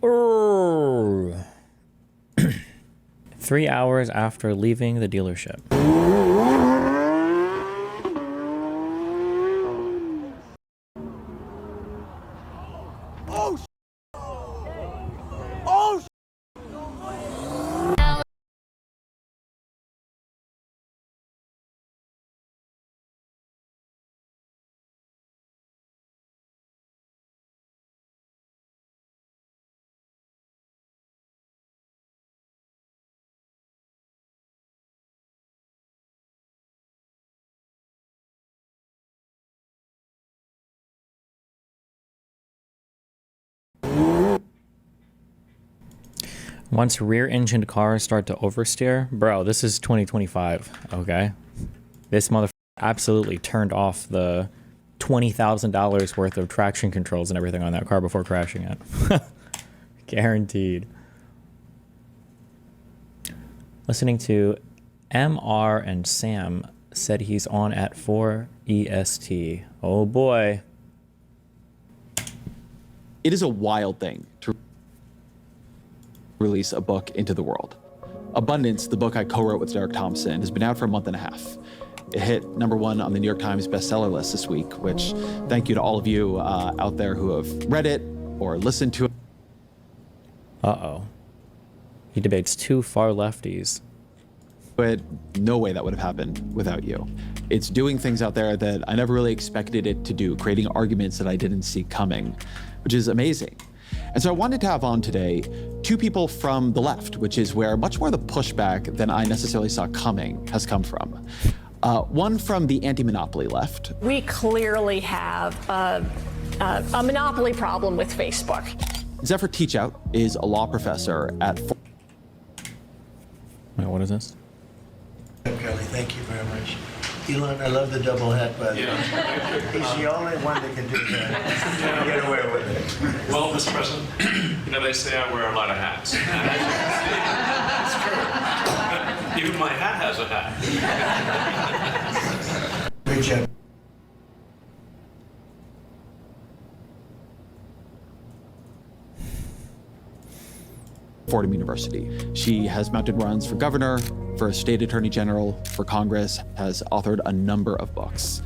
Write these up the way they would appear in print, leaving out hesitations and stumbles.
3 hours after leaving the dealership. Once rear-engined cars start to oversteer, bro, this is 2025, okay? This motherfucker absolutely turned off the $20,000 worth of traction controls and everything on that car before crashing it. Guaranteed. Listening to MR and Sam said he's on at 4 EST. Oh boy. It is a wild thing to release a book into the world. Abundance, the book I co-wrote with Derek Thompson, has been out for a month and a half. It hit #1 on the New York Times bestseller list this week, which thank you to all of you out there who have read it or listened to it. Uh-oh. He debates two far lefties. But no way that would have happened without you. It's doing things out there that I never really expected it to do, creating arguments that I didn't see coming, which is amazing. And so I wanted to have on today two people from the left, which is where much more of the pushback than I necessarily saw coming has come from. One from the anti-monopoly left. We clearly have a monopoly problem with Facebook. Zephyr Teachout is a law professor at... Wait, what is this? Kelly, thank you very much. Elon, I love the double hat, by the way. He's the only one that can do that. Get away with it. Well, Mr. President, you know, they say I wear a lot of hats. It's true. Even my hat has a hat. Good job. Fordham University. She has mounted runs for governor, for state attorney general, for Congress, has authored a number of books.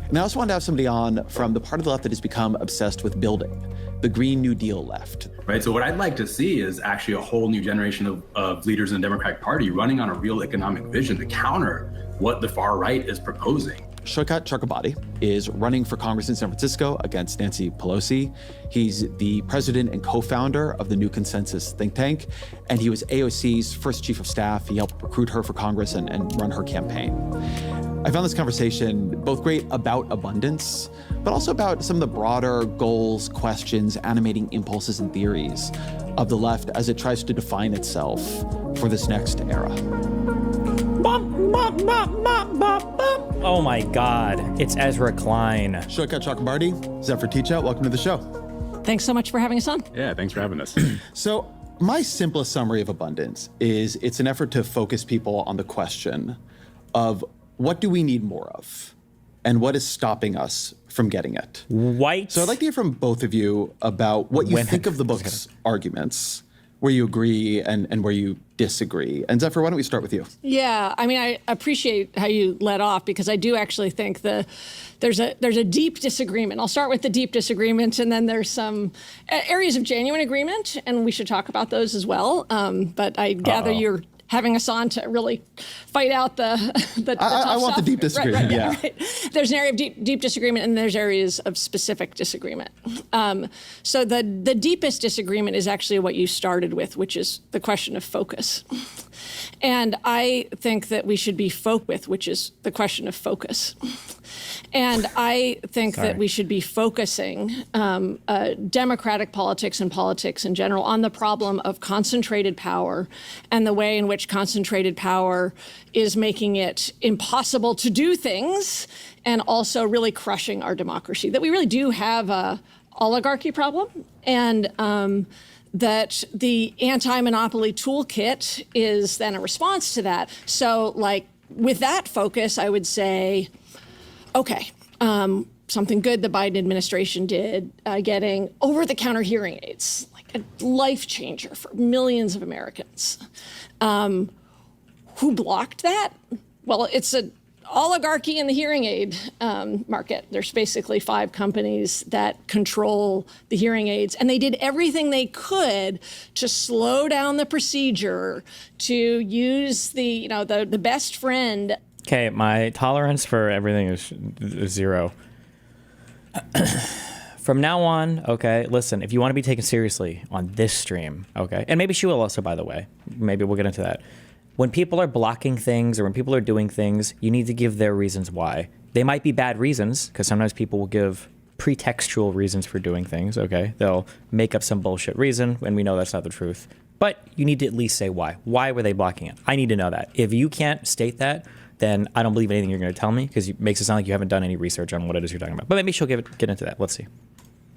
And I also wanted to have somebody on from the part of the left that has become obsessed with building, the Green New Deal left. Right, so what I'd like to see is actually a whole new generation of leaders in the Democratic Party running on a real economic vision to counter what the far right is proposing. Shukat Chakrabarti is running for Congress in San Francisco against Nancy Pelosi. He's the president and co-founder of the New Consensus think tank, and he was AOC's first chief of staff. He helped recruit her for Congress and run her campaign. I found this conversation both great about abundance, but also about some of the broader goals, questions, animating impulses and theories of the left as it tries to define itself for this next era. Oh my God, it's Ezra Klein. Shukat Chakrabarti, Zephyr Teachout, welcome to the show. Thanks so much for having us on. Yeah, thanks for having us. So my simplest summary of abundance is it's an effort to focus people on the question of what do we need more of and what is stopping us from getting it. White. So I'd like to hear from both of you about what you think of the book's arguments, where you agree and where you disagree. And Zephyr, why don't we start with you? Yeah, I mean, I appreciate how you led off because I do actually think there's a deep disagreement. I'll start with the deep disagreement, and then there's some areas of genuine agreement, and we should talk about those as well. But I gather you're having us on to really fight out the I want the deep disagreement, right. There's an area of deep disagreement, and there's areas of specific disagreement. So the deepest disagreement is actually what you started with, which is the question of focus. And I think that we should be focused, which is the question of focus. And I think that we should be focusing democratic politics and politics in general on the problem of concentrated power and the way in which concentrated power is making it impossible to do things and also really crushing our democracy. That we really do have a oligarchy problem, and that the anti-monopoly toolkit is then a response to that. So like with that focus, I would say, okay, something good the Biden administration did, getting over-the-counter hearing aids. Like, a life changer for millions of Americans. Who blocked that? Well, it's an oligarchy in the hearing aid market. There's basically 5 companies that control the hearing aids, and they did everything they could to slow down the procedure, to use the best friend. Okay, my tolerance for everything is 0. From now on, okay, listen, if you want to be taken seriously on this stream, okay, and maybe she will also, by the way, maybe we'll get into that. When people are blocking things or when people are doing things, you need to give their reasons why. They might be bad reasons, because sometimes people will give pretextual reasons for doing things, okay? They'll make up some bullshit reason, and we know that's not the truth. But you need to at least say why. Why were they blocking it? I need to know that. If you can't state that, then I don't believe anything you're going to tell me, because it makes it sound like you haven't done any research on what it is you're talking about. But maybe she'll get into that. Let's see.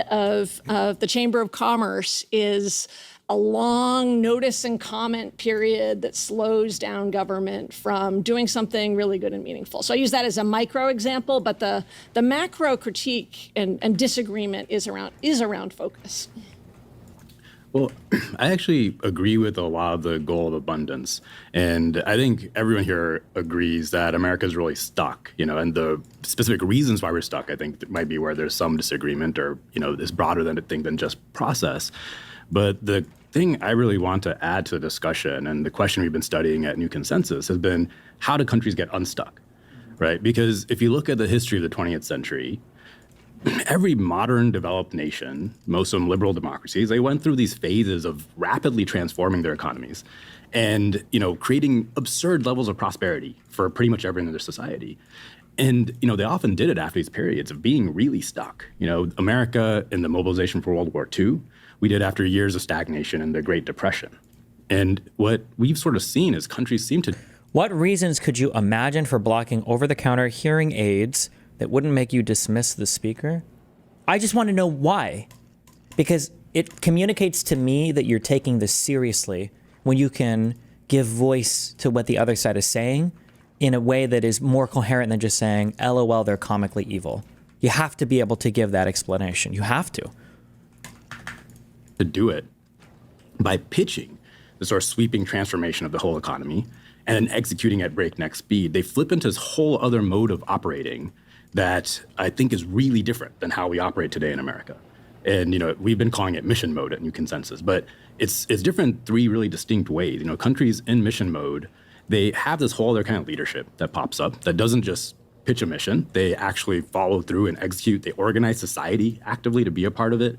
Of the Chamber of Commerce is a long notice and comment period that slows down government from doing something really good and meaningful. So I use that as a micro example, but the macro critique and disagreement is around focus. Well, I actually agree with a lot of the goal of abundance. And I think everyone here agrees that America is really stuck, and the specific reasons why we're stuck, I think, might be where there's some disagreement or, is broader than just process. But the thing I really want to add to the discussion and the question we've been studying at New Consensus has been, how do countries get unstuck, right? Because if you look at the history of the 20th century, every modern developed nation, most of them liberal democracies, they went through these phases of rapidly transforming their economies and, creating absurd levels of prosperity for pretty much everyone in their society. And, they often did it after these periods of being really stuck. America in the mobilization for World War II, we did after years of stagnation and the Great Depression. And what we've sort of seen is countries seem to... What reasons could you imagine for blocking over-the-counter hearing aids that wouldn't make you dismiss the speaker? I just want to know why. Because it communicates to me that you're taking this seriously when you can give voice to what the other side is saying in a way that is more coherent than just saying, LOL, they're comically evil. You have to be able to give that explanation. You have to. To do it by pitching the sort of sweeping transformation of the whole economy and then executing at breakneck speed. They flip into this whole other mode of operating that I think is really different than how we operate today in America. And, we've been calling it mission mode at New Consensus, but it's different in 3 really distinct ways. Countries in mission mode, they have this whole other kind of leadership that pops up that doesn't just pitch a mission. They actually follow through and execute. They organize society actively to be a part of it.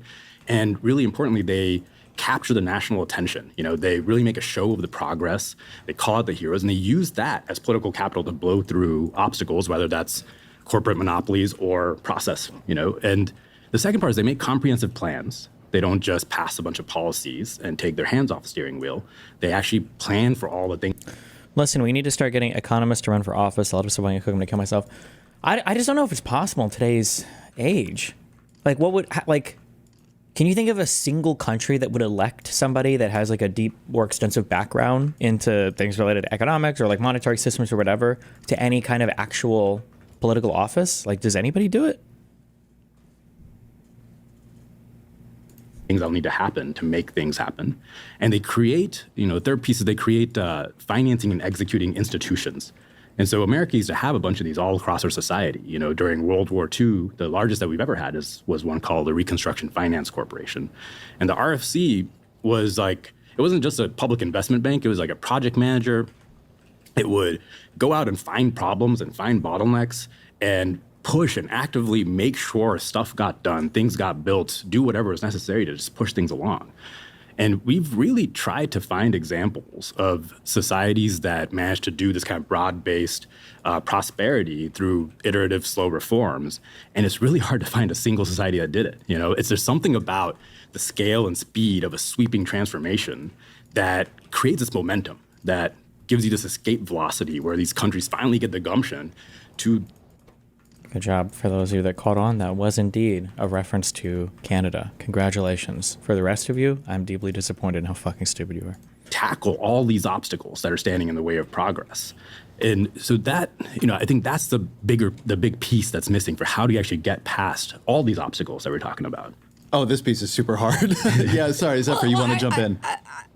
And really importantly, they capture the national attention. They really make a show of the progress. They call out the heroes, and they use that as political capital to blow through obstacles, whether that's corporate monopolies or process, And the second part is they make comprehensive plans. They don't just pass a bunch of policies and take their hands off the steering wheel. They actually plan for all the things. Listen, we need to start getting economists to run for office. I'll just want to cook them to kill myself. I just don't know if it's possible in today's age. Can you think of a single country that would elect somebody that has a deep or extensive background into things related to economics or monetary systems or whatever to any kind of actual political office? Does anybody do it? Things that'll need to happen to make things happen. And they create, the third piece is they create financing and executing institutions. And so America used to have a bunch of these all across our society. During World War II, the largest that we've ever had was one called the Reconstruction Finance Corporation. And the RFC was it wasn't just a public investment bank, it was like a project manager. It would go out and find problems and find bottlenecks and push and actively make sure stuff got done, things got built, do whatever was necessary to just push things along. And we've really tried to find examples of societies that managed to do this kind of broad-based prosperity through iterative, slow reforms. And it's really hard to find a single society that did it. There's something about the scale and speed of a sweeping transformation that creates this momentum, that gives you this escape velocity where these countries finally get the gumption to... Good job. For those of you that caught on, that was indeed a reference to Canada. Congratulations. For the rest of you, I'm deeply disappointed in how fucking stupid you are. Tackle all these obstacles that are standing in the way of progress. And so that, I think that's the big piece that's missing for how do you actually get past all these obstacles that we're talking about. Oh, this piece is super hard. Yeah, sorry, Zephyr, you want to jump in?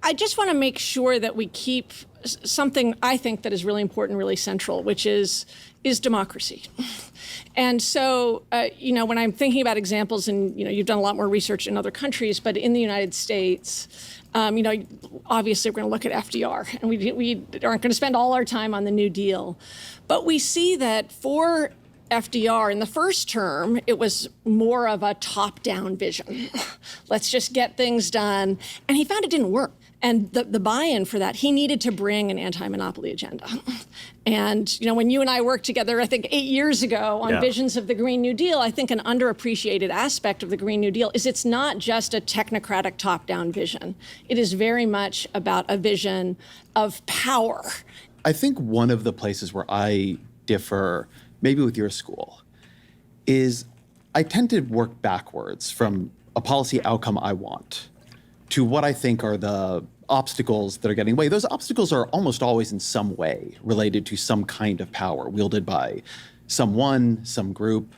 I just want to make sure that we keep something I think that is really important, really central, which is democracy. And so, when I'm thinking about examples, and you've done a lot more research in other countries, but in the United States, obviously we're going to look at FDR, and we aren't going to spend all our time on the New Deal, but we see that for FDR, in the first term, it was more of a top-down vision. Let's just get things done. And he found it didn't work. And the buy-in for that, he needed to bring an anti-monopoly agenda. And, when you and I worked together, I think 8 years ago on visions of the Green New Deal, I think an underappreciated aspect of the Green New Deal is it's not just a technocratic top-down vision. It is very much about a vision of power. I think one of the places where I differ, maybe with your school, is I tend to work backwards from a policy outcome I want to what I think are the obstacles that are getting in the way. Those obstacles are almost always in some way related to some kind of power wielded by someone, some group,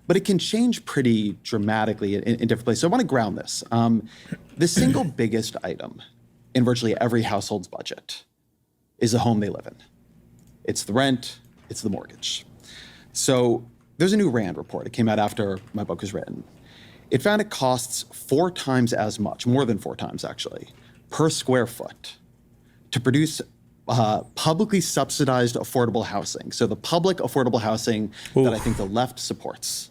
but it can change pretty dramatically in different places. So I want to ground this. The single biggest item in virtually every household's budget is the home they live in. It's the rent, it's the mortgage. So there's a new RAND report. It came out after my book was written. It found it costs 4 times as much, more than 4 times actually, per square foot to produce publicly subsidized affordable housing. So the public affordable housing that I think the left supports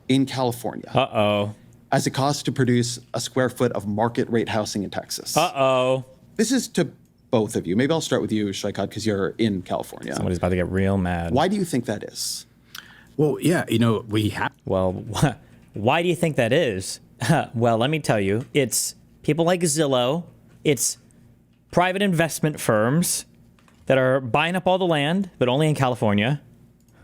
in California. As it costs to produce a square foot of market rate housing in Texas. This is to both of you. Maybe I'll start with you, Shaikat, because you're in California. Somebody's about to get real mad. Why do you think that is? Well, yeah, we have. Well, why do you think that is? Well, let me tell you. It's people like Zillow. It's private investment firms that are buying up all the land, but only in California.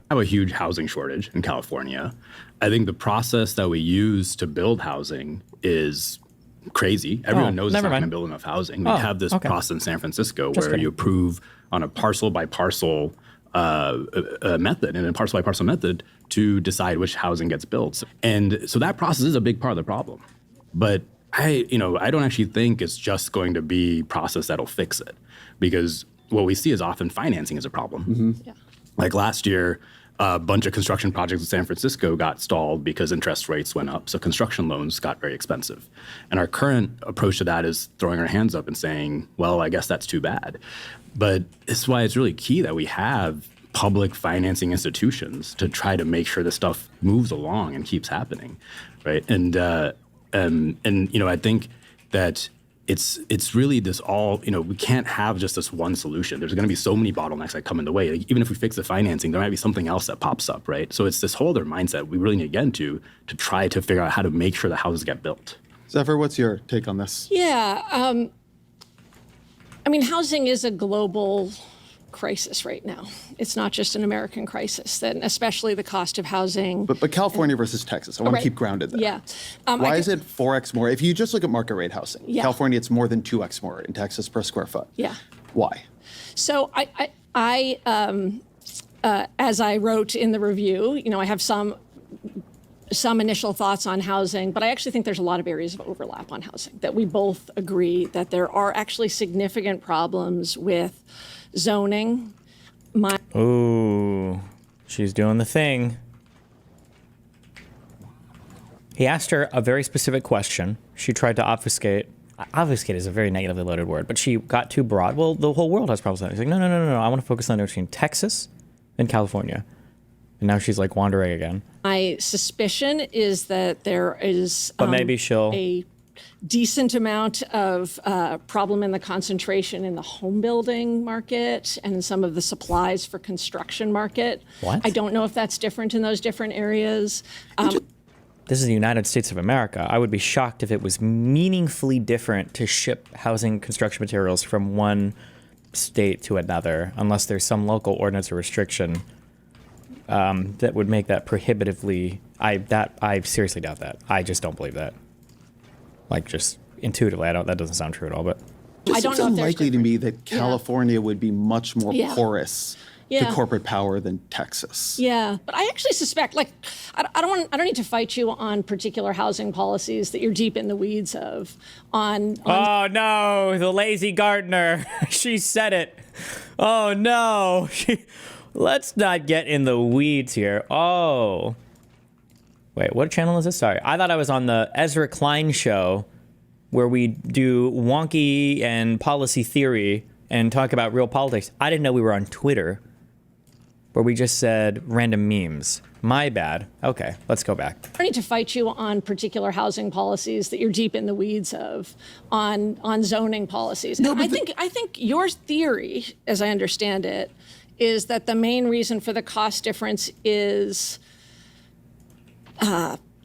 Have a huge housing shortage in California. I think the process that we use to build housing is crazy. Everyone knows it's not going to build enough housing. We have this process in San Francisco where you approve on a parcel by parcel method, and a parcel by parcel method to decide which housing gets built. And so that process is a big part of the problem. But I don't actually think it's just going to be process that'll fix it, because what we see is often financing is a problem. Like last year, a bunch of construction projects in San Francisco got stalled because interest rates went up. So construction loans got very expensive. And our current approach to that is throwing our hands up and saying, well, I guess that's too bad. But it's why it's really key that we have public financing institutions to try to make sure this stuff moves along and keeps happening, right? And I think that it's really this all, we can't have just this one solution. There's going to be so many bottlenecks that come in the way. Like, even if we fix the financing, there might be something else that pops up, right? So it's this whole other mindset we really need to get into to try to figure out how to make sure the houses get built. Zephyr, what's your take on this? Yeah, housing is a global crisis right now. It's not just an American crisis, and especially the cost of housing. But California versus Texas, I want to keep grounded there. Yeah. Why is it 4x more? If you just look at market rate housing, California, it's more than 2x more in Texas per square foot. Yeah. Why? So I as I wrote in the review, I have some initial thoughts on housing, but I actually think there's a lot of areas of overlap on housing, that we both agree that there are actually significant problems with zoning. Ooh, she's doing the thing. He asked her a very specific question. She tried to obfuscate. Obfuscate is a very negatively loaded word, but she got too broad. Well, the whole world has problems with that. He's like, no. I want to focus on between Texas and California. And now she's like wandering again. My suspicion is that there is but maybe she'll a decent amount of problem in the concentration in the home building market and in some of the supplies for construction market. What? I don't know if that's different in those different areas. This is the United States of America. I would be shocked if it was meaningfully different to ship housing construction materials from one state to another, unless there's some local ordinance or restriction that would make that prohibitively. I seriously doubt that. I just don't believe that. Like, just intuitively, that doesn't sound true at all. But I don't know if it's unlikely to me that California would be much more porous Yeah. to corporate power than Texas. Yeah, but I actually suspect, like, I don't need to fight you on particular housing policies that you're deep in the weeds of. On Oh no, the lazy gardener. She said it. Oh no. Let's not get in the weeds here. Oh. Wait, what channel is this? Sorry. I thought I was on the Ezra Klein show where we do wonky and policy theory and talk about real politics. I didn't know we were on Twitter where we just said random memes. My bad. Okay, let's go back. I don't need to fight you on particular housing policies that you're deep in the weeds of. On zoning policies. No, And I think your theory, as I understand it, is that the main reason for the cost difference is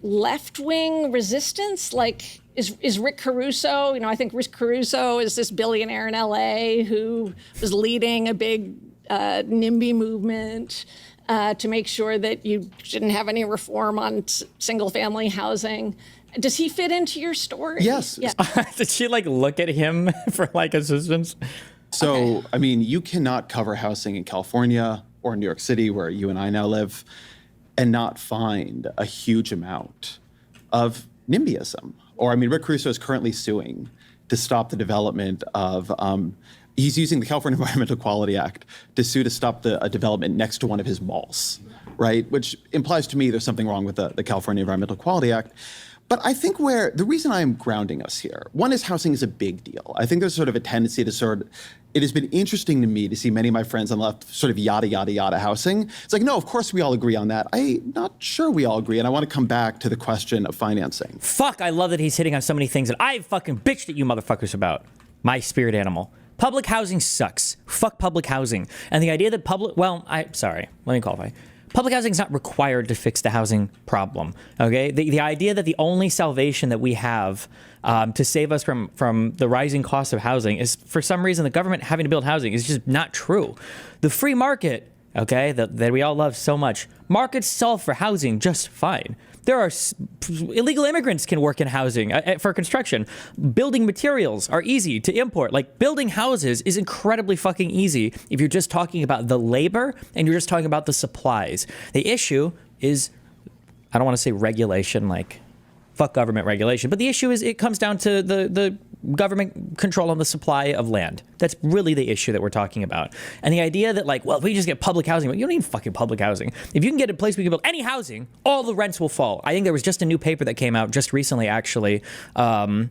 left-wing resistance. Like, is Rick Caruso? You know, I think Rick Caruso is this billionaire in LA who was leading a big NIMBY movement to make sure that you didn't have any reform on single-family housing. Does he fit into your story? Yes. Yeah. Did she like look at him for like assistance? So, I mean, you cannot cover housing in California or New York City, where you and I now live, and not find a huge amount of NIMBYism. Or, I mean, Rick Caruso is currently suing to stop the development of, he's using the California Environmental Quality Act to sue to stop a development next to one of his malls, right? Which implies to me there's something wrong with the California Environmental Quality Act. But I think the reason I'm grounding us here, one is housing is a big deal. I think there's sort of a tendency to it has been interesting to me to see many of my friends on the left sort of yada, yada, yada housing. It's like, no, of course we all agree on that. I'm not sure we all agree. And I want to come back to the question of financing. Fuck, I love that he's hitting on so many things that I fucking bitched at you motherfuckers about. My spirit animal. Public housing sucks. Fuck public housing. And the idea that let me qualify. Public housing is not required to fix the housing problem, okay? The idea that the only salvation that we have to save us from the rising cost of housing is, for some reason, the government having to build housing is just not true. The free market, okay, that we all love so much, markets solve for housing just fine. There are illegal immigrants can work in housing for construction. Building materials are easy to import. Like, building houses is incredibly fucking easy if you're just talking about the labor and you're just talking about the supplies. The issue is, I don't want to say regulation, like fuck government regulation, but the issue is it comes down to the government control on the supply of land. That's really the issue that we're talking about. And the idea that, like, well, if we just get public housing, you don't need fucking public housing. If you can get a place where you can build any housing, all the rents will fall. I think there was just a new paper that came out just recently, actually, about,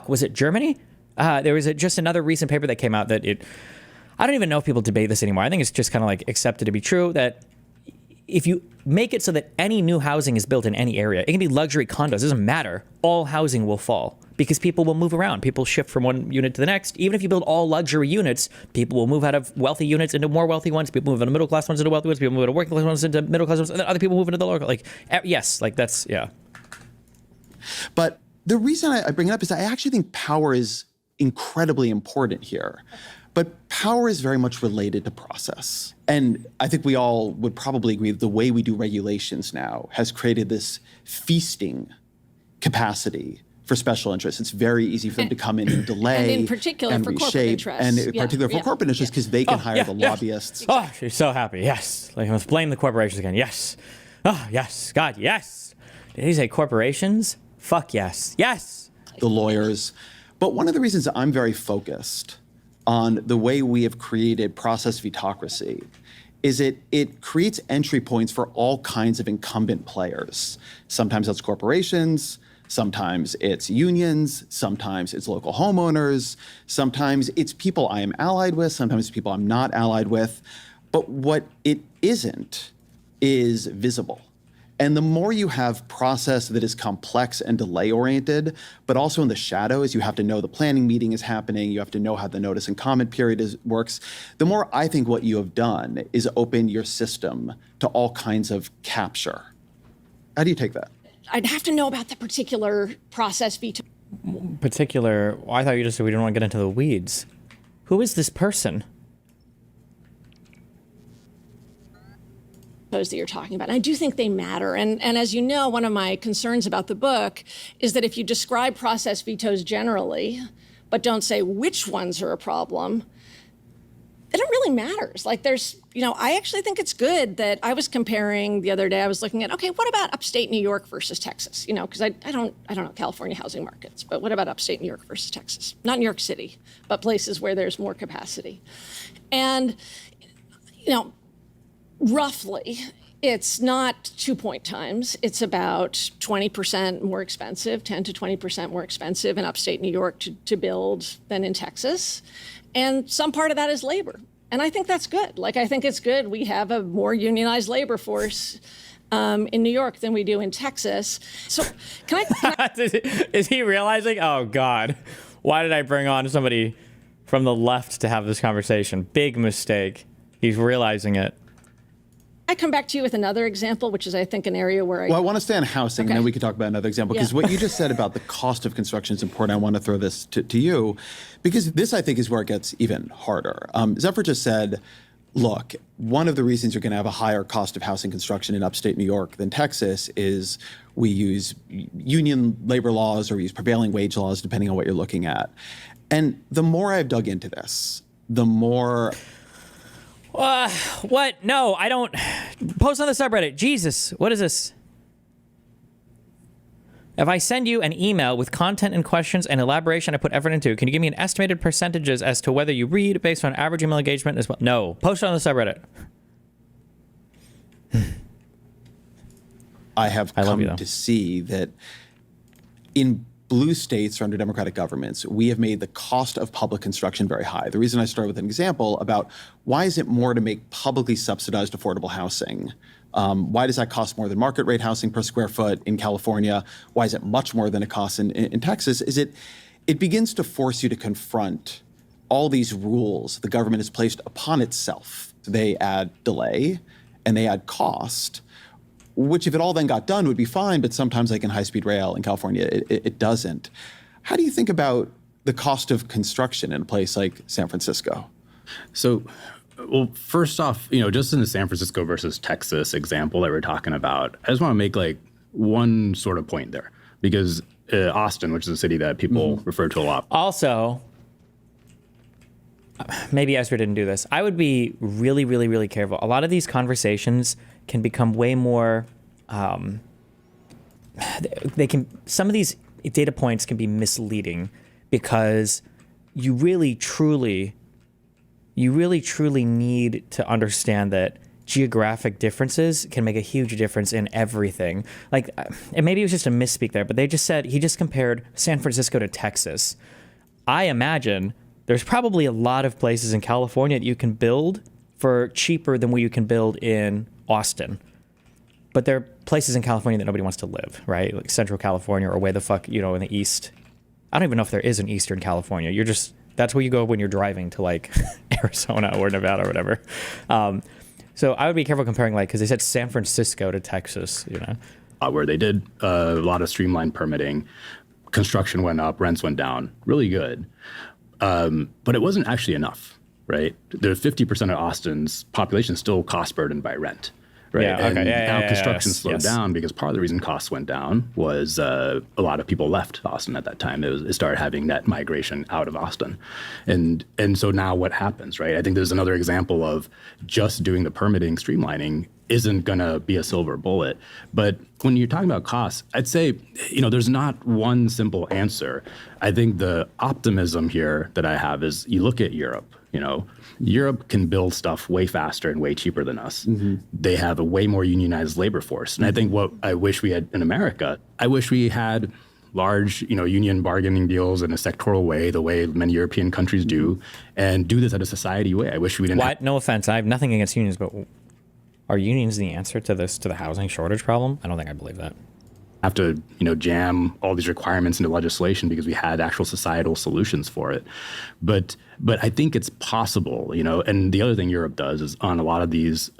was it Germany? There was just another recent paper that came out that I don't even know if people debate this anymore. I think it's just kind of like accepted to be true that if you make it so that any new housing is built in any area, it can be luxury condos, it doesn't matter, all housing will fall because people will move around. People shift from one unit to the next. Even if you build all luxury units, people will move out of wealthy units into more wealthy ones. People move out of middle class ones into wealthy ones. People move out of working class ones into middle class ones. And then other people move into the lower, like, yes, like that's, yeah. But the reason I bring it up is I actually think power is incredibly important here. But power is very much related to process. And I think we all would probably agree that the way we do regulations now has created this feasting capacity for special interests. It's very easy for them to come in and delay and in particular and for corporate reshape, interests. and in particular for corporate interests because they can hire the lobbyists. Oh, she's so happy. Yes. Like, let's blame the corporations again. Yes. Oh, yes. God, yes. Did he say corporations? Fuck yes. Yes. The lawyers. But one of the reasons I'm very focused on the way we have created process vetocracy is it creates entry points for all kinds of incumbent players. Sometimes that's corporations, sometimes it's unions, sometimes it's local homeowners, sometimes it's people I am allied with, sometimes it's people I'm not allied with. But what it isn't is visible. And the more you have process that is complex and delay-oriented, but also in the shadows, you have to know the planning meeting is happening, you have to know how the notice and comment period works, the more I think what you have done is open your system to all kinds of capture. How do you take that? I'd have to know about the particular process veto. I thought you just said we didn't want to get into the weeds. Who is this person? That you're talking about. And I do think they matter. And as you know, one of my concerns about the book is that if you describe process vetoes generally, but don't say which ones are a problem, it really matters. Like I actually think it's good that I was comparing the other day. I was looking at, okay, what about upstate New York versus Texas? Because I don't know California housing markets, but what about upstate New York versus Texas? Not New York City, but places where there's more capacity. And, roughly, it's not 2 times. It's about 20% more expensive, 10 to 20% more expensive in upstate New York to build than in Texas. And some part of that is labor. And I think that's good. I think it's good we have a more unionized labor force in New York than we do in Texas. So can I Is he realizing, oh God, why did I bring on somebody from the left to have this conversation? Big mistake. He's realizing it. I come back to you with another example, which is, I think, an area where Well, I want to stay on housing, and then we can talk about another example, because Yeah. what you just said about the cost of construction is important. I want to throw this to you, because this, I think, is where it gets even harder. Zephyr just said, look, one of the reasons you're going to have a higher cost of housing construction in upstate New York than Texas is we use union labor laws or we use prevailing wage laws, depending on what you're looking at. And the more I've dug into this, the more... What? No, I don't. Post on the subreddit. Jesus, what is this? If I send you an email with content and questions and elaboration I put effort into, can you give me an estimated percentages as to whether you read based on average email engagement as well? No. Post it on the subreddit. I have I love come you, though. to see that in blue states or under democratic governments, we have made the cost of public construction very high. The reason I started with an example about why is it more to make publicly subsidized affordable housing? Why does that cost more than market rate housing per square foot in California? Why is it much more than it costs in Texas? Is it begins to force you to confront all these rules the government has placed upon itself. They add delay and they add cost, which if it all then got done would be fine, but sometimes like in high-speed rail in California, it doesn't. How do you think about the cost of construction in a place like San Francisco? So, well, first off, just in the San Francisco versus Texas example that we're talking about, I just want to make one sort of point there, because Austin, which is a city that people refer to a lot. Also, maybe Ezra didn't do this. I would be really, really, really careful. A lot of these conversations can become way more, some of these data points can be misleading because you really, truly need to understand that geographic differences can make a huge difference in everything. And maybe it was just a misspeak there, but he just compared San Francisco to Texas. I imagine there's probably a lot of places in California that you can build for cheaper than what you can build in Austin. But there are places in California that nobody wants to live, right? Like Central California or way the fuck, in the East. I don't even know if there is an Eastern California. That's where you go when you're driving to Arizona or Nevada or whatever. So I would be careful comparing because they said San Francisco to Texas, Where they did a lot of streamlined permitting, construction went up, rents went down, really good. But it wasn't actually enough, right? The 50% of Austin's population is still cost burdened by rent. Right. Yeah, okay. Now construction slowed yes. down because part of the reason costs went down was a lot of people left Austin at that time. It started having that migration out of Austin. And so now what happens, right? I think there's another example of just doing the permitting, streamlining isn't going to be a silver bullet. But when you're talking about costs, I'd say, there's not one simple answer. I think the optimism here that I have is you look at Europe, Europe can build stuff way faster and way cheaper than us. Mm-hmm. They have a way more unionized labor force. And I think what I wish we had in America, I wish we had large, union bargaining deals in a sectoral way, the way many European countries do, and do this at a society way. I wish we didn't. No offense. I have nothing against unions, but are unions the answer to the housing shortage problem? I don't think I believe that. Have to, jam all these requirements into legislation because we had actual societal solutions for it. But I think it's possible, and the other thing Europe does is on a lot of these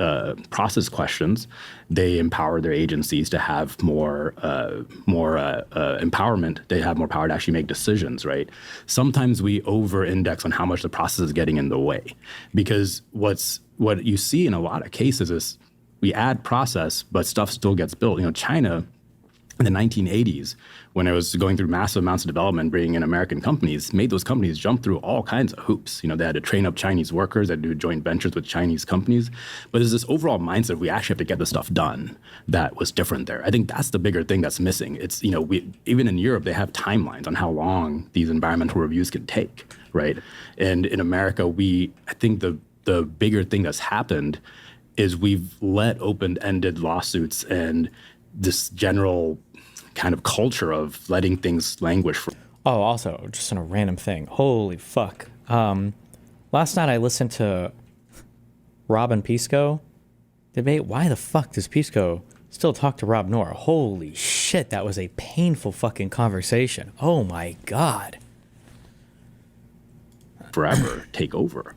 process questions, they empower their agencies to have more empowerment. They have more power to actually make decisions, right? Sometimes we over-index on how much the process is getting in the way, because what you see in a lot of cases is we add process, but stuff still gets built. China in the 1980s, when it was going through massive amounts of development, bringing in American companies, made those companies jump through all kinds of hoops. They had to train up Chinese workers, they had to do joint ventures with Chinese companies. But there's this overall mindset we actually have to get this stuff done that was different there. I think that's the bigger thing that's missing. It's, even in Europe, they have timelines on how long these environmental reviews can take, right? And in America, I think the bigger thing that's happened is we've let open-ended lawsuits and this general kind of culture of letting things languish for. Oh, also, just on a random thing. Holy fuck. Last night I listened to Rob and Pisco debate. Why the fuck does Pisco still talk to Rob Noor? Holy shit, that was a painful fucking conversation. Oh my God. Forever take over.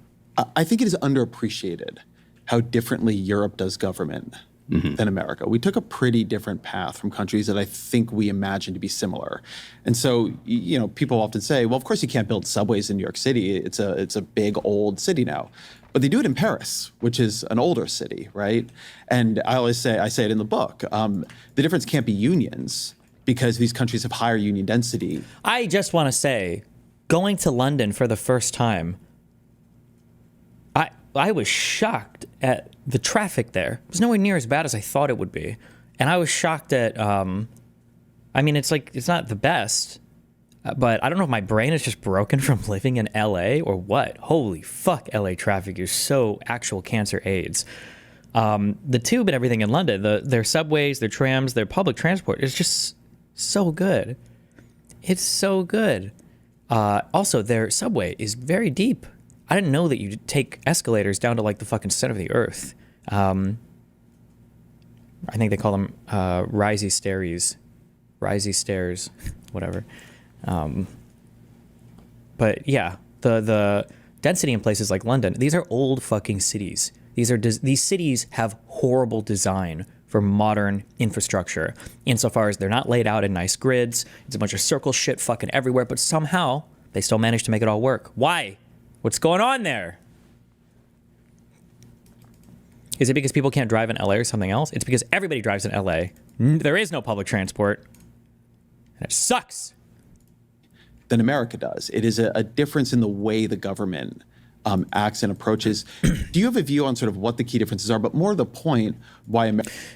I think it is underappreciated how differently Europe does government than America. We took a pretty different path from countries that I think we imagine to be similar. And so, people often say, well, of course you can't build subways in New York City. It's a big old city now. But they do it in Paris, which is an older city, right? And I say it in the book, the difference can't be unions because these countries have higher union density. I just want to say, going to London for the first time, I was shocked at the traffic there. It was nowhere near as bad as I thought it would be. And I was shocked at, it's not the best, but I don't know if my brain is just broken from living in LA or what. Holy fuck, LA traffic is so actual cancer AIDS. The tube and everything in London, their subways, their trams, their public transport is just so good. It's so good. Also, their subway is very deep. I didn't know that you take escalators down to like the fucking center of the earth. I think they call them risey stairs, whatever. But yeah, the density in places like London, these are old fucking cities. These cities have horrible design for modern infrastructure, insofar as they're not laid out in nice grids. It's a bunch of circle shit fucking everywhere, but somehow they still manage to make it all work. Why? What's going on there? Is it because people can't drive in LA or something else? It's because everybody drives in LA. There is no public transport. And it sucks. Than America does. It is a difference in the way the government acts and approaches. Do you have a view on sort of what the key differences are, but more the point why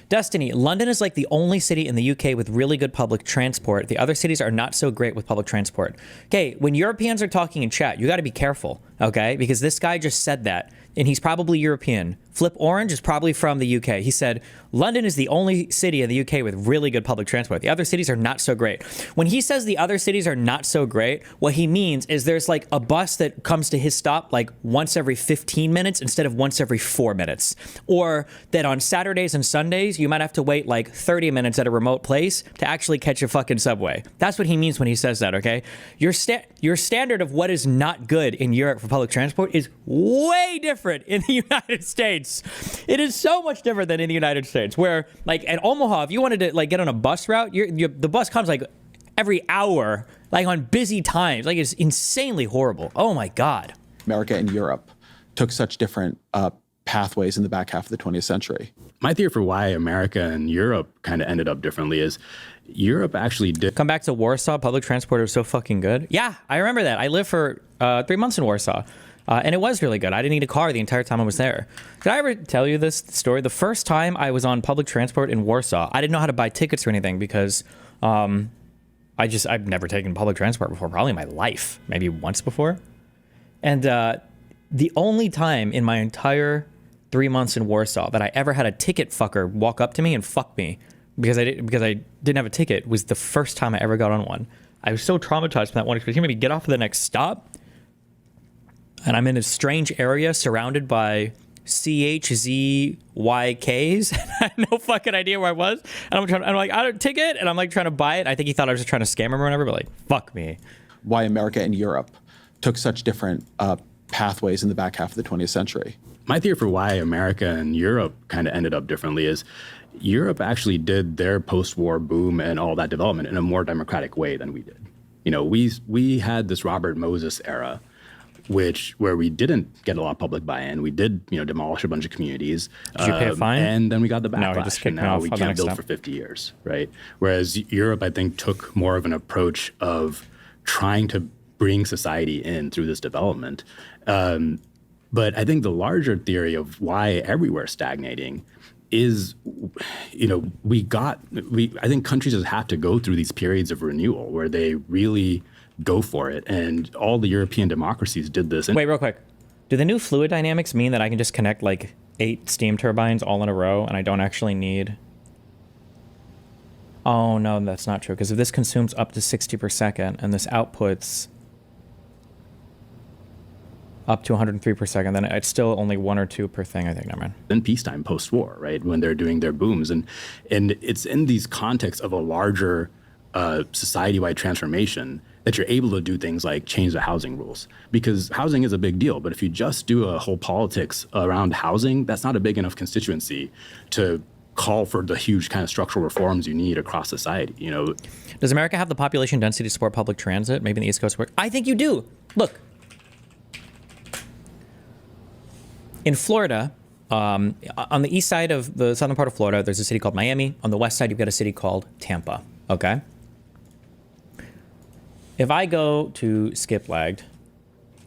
Destiny, London is like the only city in the UK with really good public transport. The other cities are not so great with public transport. Okay, when Europeans are talking in chat, you got to be careful, okay? Because this guy just said that, and he's probably European. Flip Orange is probably from the UK. He said, London is the only city in the UK with really good public transport. The other cities are not so great. When he says the other cities are not so great, what he means is there's like a bus that comes to his stop like once every 15 minutes instead of once every 4 minutes. Or that on Saturdays and Sundays, you might have to wait like 30 minutes at a remote place to actually catch a fucking subway. That's what he means when he says that, okay? Your standard of what is not good in Europe for public transport is way different in the United States. It is so much different than in the United States, where like at Omaha, if you wanted to like get on a bus route, the bus comes like every hour, like on busy times. Like it's insanely horrible. Oh my God. America and Europe took such different pathways in the back half of the 20th century. My theory for why America and Europe kind of ended up differently is Europe actually did. Come back to Warsaw, public transport was so fucking good. Yeah, I remember that. I lived for 3 months in Warsaw. And it was really good. I didn't need a car the entire time I was there. Did I ever tell you this story? The first time I was on public transport in Warsaw, I didn't know how to buy tickets or anything because I've never taken public transport before, probably in my life, maybe once before. And the only time in my entire 3 months in Warsaw that I ever had a ticket fucker walk up to me and fuck me because I didn't have a ticket was the first time I ever got on one. I was so traumatized from that one experience. He made me get off at the next stop. And I'm in a strange area surrounded by CHZYKs. And I had no fucking idea where I was. And I'm like, I don't ticket. And I'm like trying to buy it. I think he thought I was just trying to scam him or whatever, but like, fuck me. Why America and Europe took such different pathways in the back half of the 20th century. My theory for why America and Europe kind of ended up differently is Europe actually did their post-war boom and all that development in a more democratic way than we did. We had this Robert Moses era. where we didn't get a lot of public buy-in. We did, demolish a bunch of communities. Did you pay a fine? And then we got the No, he backlash. just And kicked me now off we on the can't next build step. for 50 years, right? Whereas Europe, I think, took more of an approach of trying to bring society in through this development. But I think the larger theory of why everywhere stagnating is, I think countries just have to go through these periods of renewal where they really go for it. And all the European democracies did this. Wait, real quick. Do the new fluid dynamics mean that I can just connect like 8 steam turbines all in a row and I don't actually need... Oh, no, that's not true. Because if this consumes up to 60 per second and this outputs up to 103 per second, then it's still only 1 or 2 per thing, I think. Never mind. In peacetime, post-war, right, when they're doing their booms. And it's in these contexts of a larger society-wide transformation that you're able to do things like change the housing rules. Because housing is a big deal, but if you just do a whole politics around housing, that's not a big enough constituency to call for the huge kind of structural reforms you need across society, Does America have the population density to support public transit? Maybe in the East Coast. I think you do. Look. In Florida, on the east side of the southern part of Florida, there's a city called Miami. On the west side, you've got a city called Tampa, okay? If I go to Skiplagged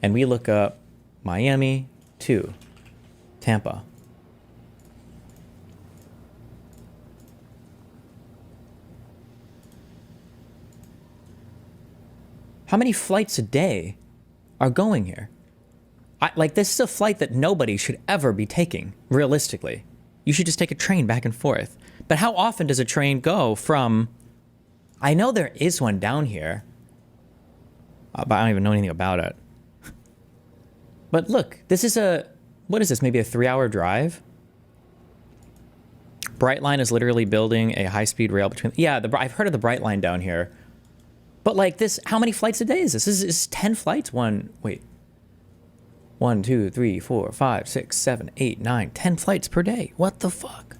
and we look up Miami to Tampa, how many flights a day are going here? This is a flight that nobody should ever be taking, realistically. You should just take a train back and forth. But how often does a train go from... I know there is one down here, but I don't even know anything about it. But look, this is what is this, maybe a 3-hour drive? Brightline is literally building a high-speed rail between... Yeah, I've heard of the Brightline down here. But like this, how many flights a day is this? This is 10 flights? 1, 2, 3, 4, 5, 6, 7, 8, 9, 10 flights per day. What the fuck?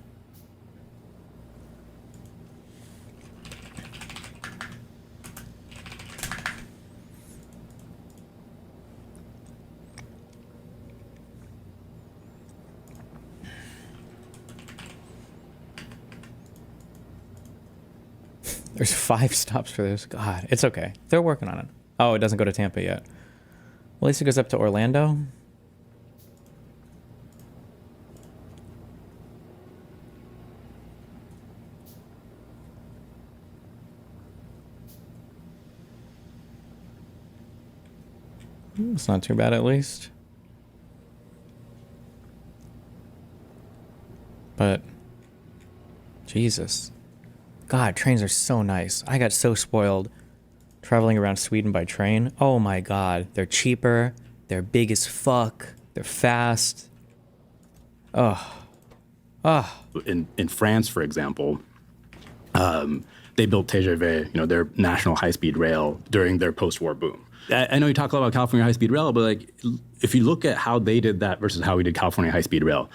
There's 5 stops for this. God, it's okay. They're working on it. Oh, it doesn't go to Tampa yet. Well, at least it goes up to Orlando. It's not too bad, at least. But, Jesus. God, trains are so nice. I got so spoiled traveling around Sweden by train. Oh my God. They're cheaper. They're big as fuck. They're fast. In France, for example, they built TGV, their national high-speed rail during their post-war boom. I know you talk a lot about California high-speed rail, but like, if you look at how they did that versus how we did California high-speed rail,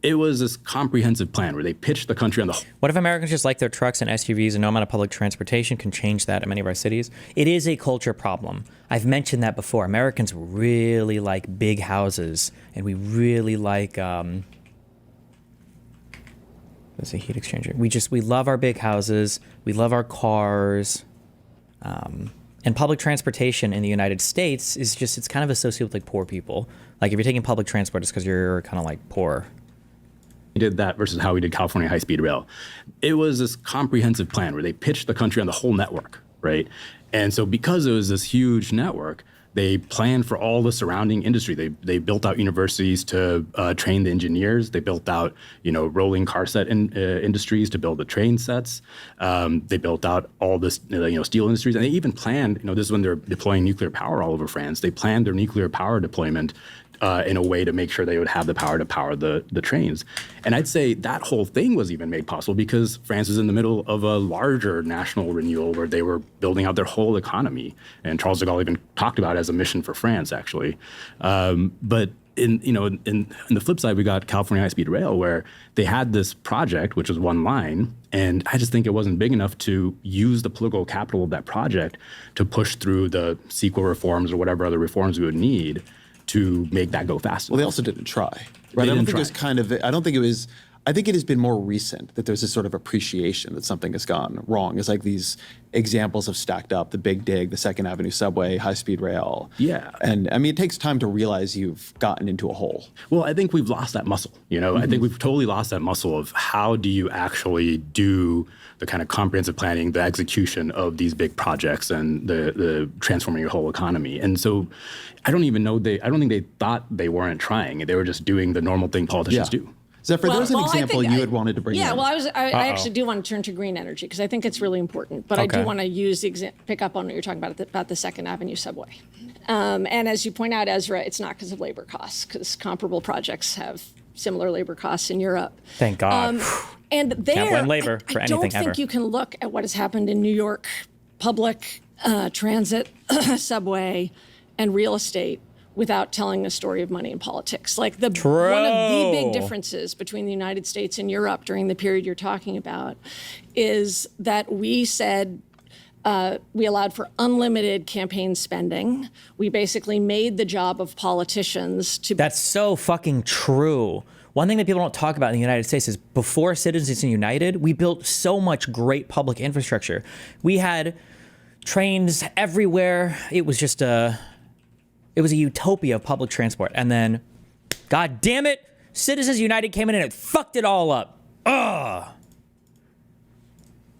it was this comprehensive plan where they pitched the country on the whole. What if Americans just like their trucks and SUVs and no amount of public transportation can change that in many of our cities? It is a culture problem. I've mentioned that before. Americans really like big houses, and we really like, there's a heat exchanger. We love our big houses. We love our cars. And public transportation in the United States is just, it's kind of associated with like poor people. Like if you're taking public transport, it's because you're kind of like poor. We did that versus how we did California high-speed rail. It was this comprehensive plan where they pitched the country on the whole network, right? And so because it was this huge network, they planned for all the surrounding industry. They built out universities to train the engineers. They built out, rolling car set industries to build the train sets. They built out all this, steel industries. And they even planned, this is when they're deploying nuclear power all over France. They planned their nuclear power deployment in a way to make sure they would have the power to power the trains. And I'd say that whole thing was even made possible because France was in the middle of a larger national renewal where they were building out their whole economy. And Charles de Gaulle even talked about it as a mission for France, actually. But in the flip side, we got California high-speed rail where they had this project, which was one line, and I just think it wasn't big enough to use the political capital of that project to push through the CEQA reforms or whatever other reforms we would need. to make that go fast Well, they enough. also didn't try, right? They I don't didn't think it was try. kind of. I don't think it was. I think it has been more recent that there's this sort of appreciation that something has gone wrong. It's like these examples have stacked up: the Big Dig, the Second Avenue subway, high-speed rail. Yeah. And I mean, it takes time to realize you've gotten into a hole. Well, I think we've lost that muscle. I think we've totally lost that muscle of how do you actually do the kind of comprehensive planning, the execution of these big projects and the transforming your whole economy. And so I don't think they thought they weren't trying. They were just doing the normal thing politicians do. Zephyr, there was an I example think you had wanted to bring Yeah, in. well, I actually do want to turn to green energy because I think it's really important. But I Okay. do want to use pick up on what you're talking about the Second Avenue subway. And as you point out, Ezra, it's not because of labor costs, because comparable projects have similar labor costs in Europe. Thank God. And there, blame labor for I anything don't think ever. you can look at what has happened in New York public transit, subway, and real estate without telling the story of money and politics. Like one of the big True. differences between the United States and Europe during the period you're talking about is that we said we allowed for unlimited campaign spending. We basically made the job of politicians to That's so fucking true. One thing that people don't talk about in the United States is before Citizens United, we built so much great public infrastructure. We had trains everywhere. It was just it was a utopia of public transport. And then, God damn it, Citizens United came in and it fucked it all up.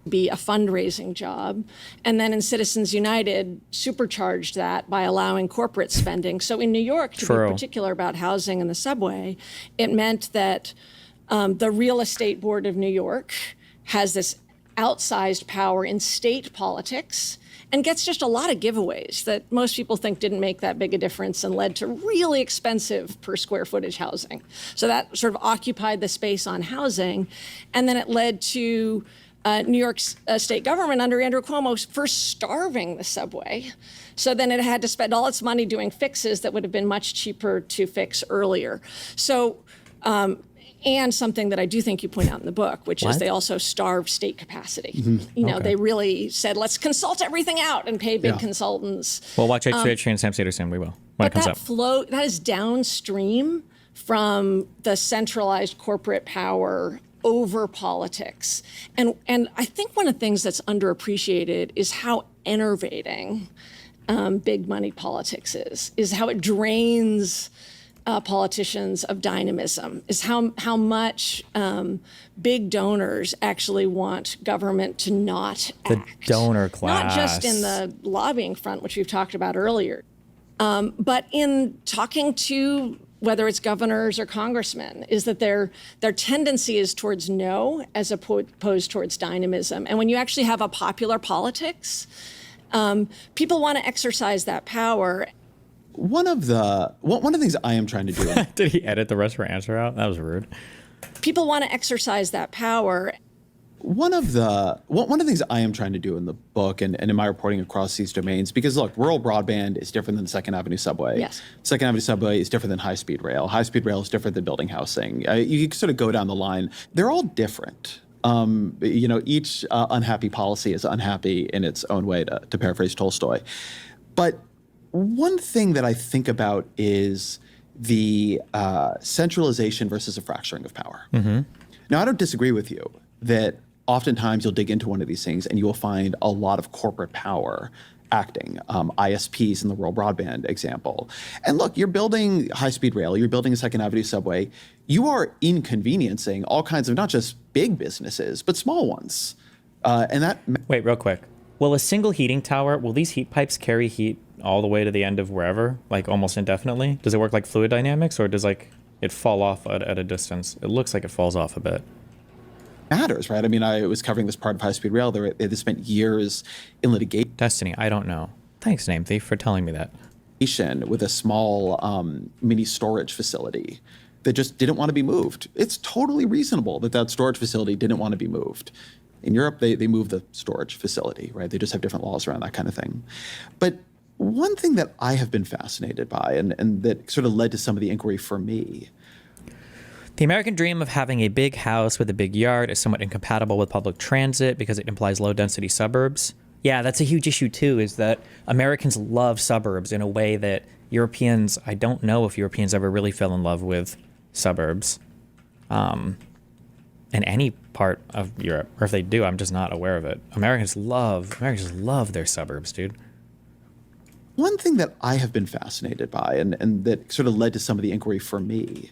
be a fundraising job. And then in Citizens United, supercharged that by allowing corporate spending. So in New York, to True. be particular about housing and the subway, it meant that the Real Estate Board of New York has this outsized power in state politics and gets just a lot of giveaways that most people think didn't make that big a difference and led to really expensive per square footage housing. So that sort of occupied the space on housing. And then it led to New York state government under Andrew Cuomo first starving the subway. So then it had to spend all its money doing fixes that would have been much cheaper to fix earlier. So, and something that I do think you point out in the book, which is they also starved state capacity. You know, they really said, let's consult everything out and pay big consultants. Well, watch HVH and Sam Sederson. We will when it But comes that up. that is downstream from the centralized corporate power over politics. And I think one of the things that's underappreciated is how enervating big money politics is how it drains politicians of dynamism, is how much big donors actually want government to not The act. donor Not just in class. the lobbying front, which we've talked about earlier, but in talking to whether it's governors or congressmen, is that their tendency is towards no as opposed towards dynamism. And when you actually have a popular politics, people want to exercise that power. One of the things I am trying to do. Did he edit the rest of her answer out? That was rude. People want to exercise that power. One of the things I am trying to do in the book and in my reporting across these domains, because look, rural broadband is different than the Second Avenue subway. Yes. Second Avenue subway is different than high-speed rail. High-speed rail is different than building housing. You can sort of go down the line. They're all different. Each unhappy policy is unhappy in its own way, to paraphrase Tolstoy. But one thing that I think about is the centralization versus a fracturing of power. Now, I don't disagree with you that oftentimes you'll dig into one of these things and you will find a lot of corporate power acting, ISPs in the rural broadband example. And look, you're building high-speed rail, you're building a Second Avenue subway, you are inconveniencing all kinds of not just big businesses, but small ones. And that Wait, real quick. Will a single heating tower, will these heat pipes carry heat all the way to the end of wherever, like almost indefinitely? Does it work like fluid dynamics, or does it fall off at a distance? It looks like it falls off a bit. matters, right? I mean, I was covering this part of high-speed rail. They spent years in litigation Destiny, I don't know. Thanks, Name Thief, for telling me that. with a small mini storage facility that just didn't want to be moved. It's totally reasonable that storage facility didn't want to be moved. In Europe, they move the storage facility, right? They just have different laws around that kind of thing. But one thing that I have been fascinated by and that sort of led to some of the inquiry for me. The American dream of having a big house with a big yard is somewhat incompatible with public transit because it implies low-density suburbs. Yeah, that's a huge issue, too, is that Americans love suburbs in a way that Europeans, I don't know if Europeans ever really fell in love with suburbs in any part of Europe. Or if they do, I'm just not aware of it. Americans love their suburbs, dude. One thing that I have been fascinated by and that sort of led to some of the inquiry for me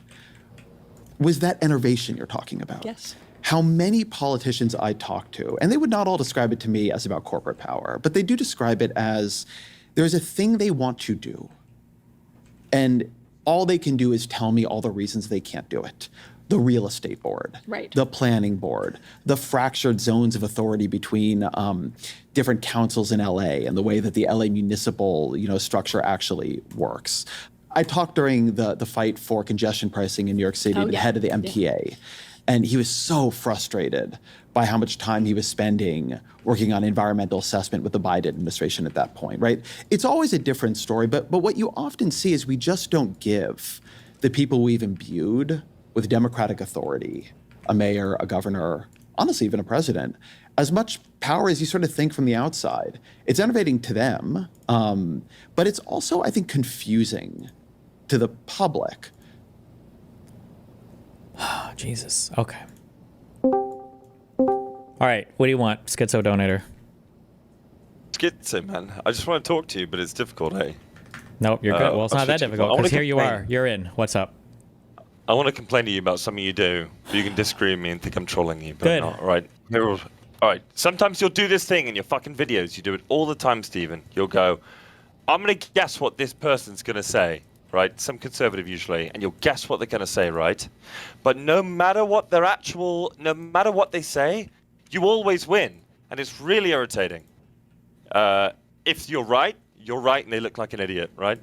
was that enervation you're talking about. Yes. How many politicians I talk to, and they would not all describe it to me as about corporate power, but they do describe it as there's a thing they want to do, and all they can do is tell me all the reasons they can't do it. The real estate board, Right. the planning board, the fractured zones of authority between different councils in LA and the way that the LA municipal structure actually works. I talked during the fight for congestion pricing in New York City to the yeah. head of the MTA, and he was so frustrated by how much time he was spending working on environmental assessment with the Biden administration at that point, right? It's always a different story, but what you often see is we just don't give the people we've imbued with democratic authority, a mayor, a governor, honestly, even a president, as much power as you sort of think from the outside. It's enervating to them, but it's also, I think, confusing to the public. Oh, Jesus. Okay. All right. What do you want, Schizo Donator? Schizo, man. I just want to talk to you, but it's difficult, hey? Nope, you're good. Well, it's not that difficult because here you are. You're in. What's up? I want to complain to you about something you do. You can disagree with me and think I'm trolling you, but Good. I'm not. All right. All right. Sometimes you'll do this thing in your fucking videos. You do it all the time, Stephen. You'll go, I'm going to guess what this person's going to say, right? Some conservative usually, and you'll guess what they're going to say, right? But no matter what they say, you always win. And it's really irritating. If you're right, and they look like an idiot, right?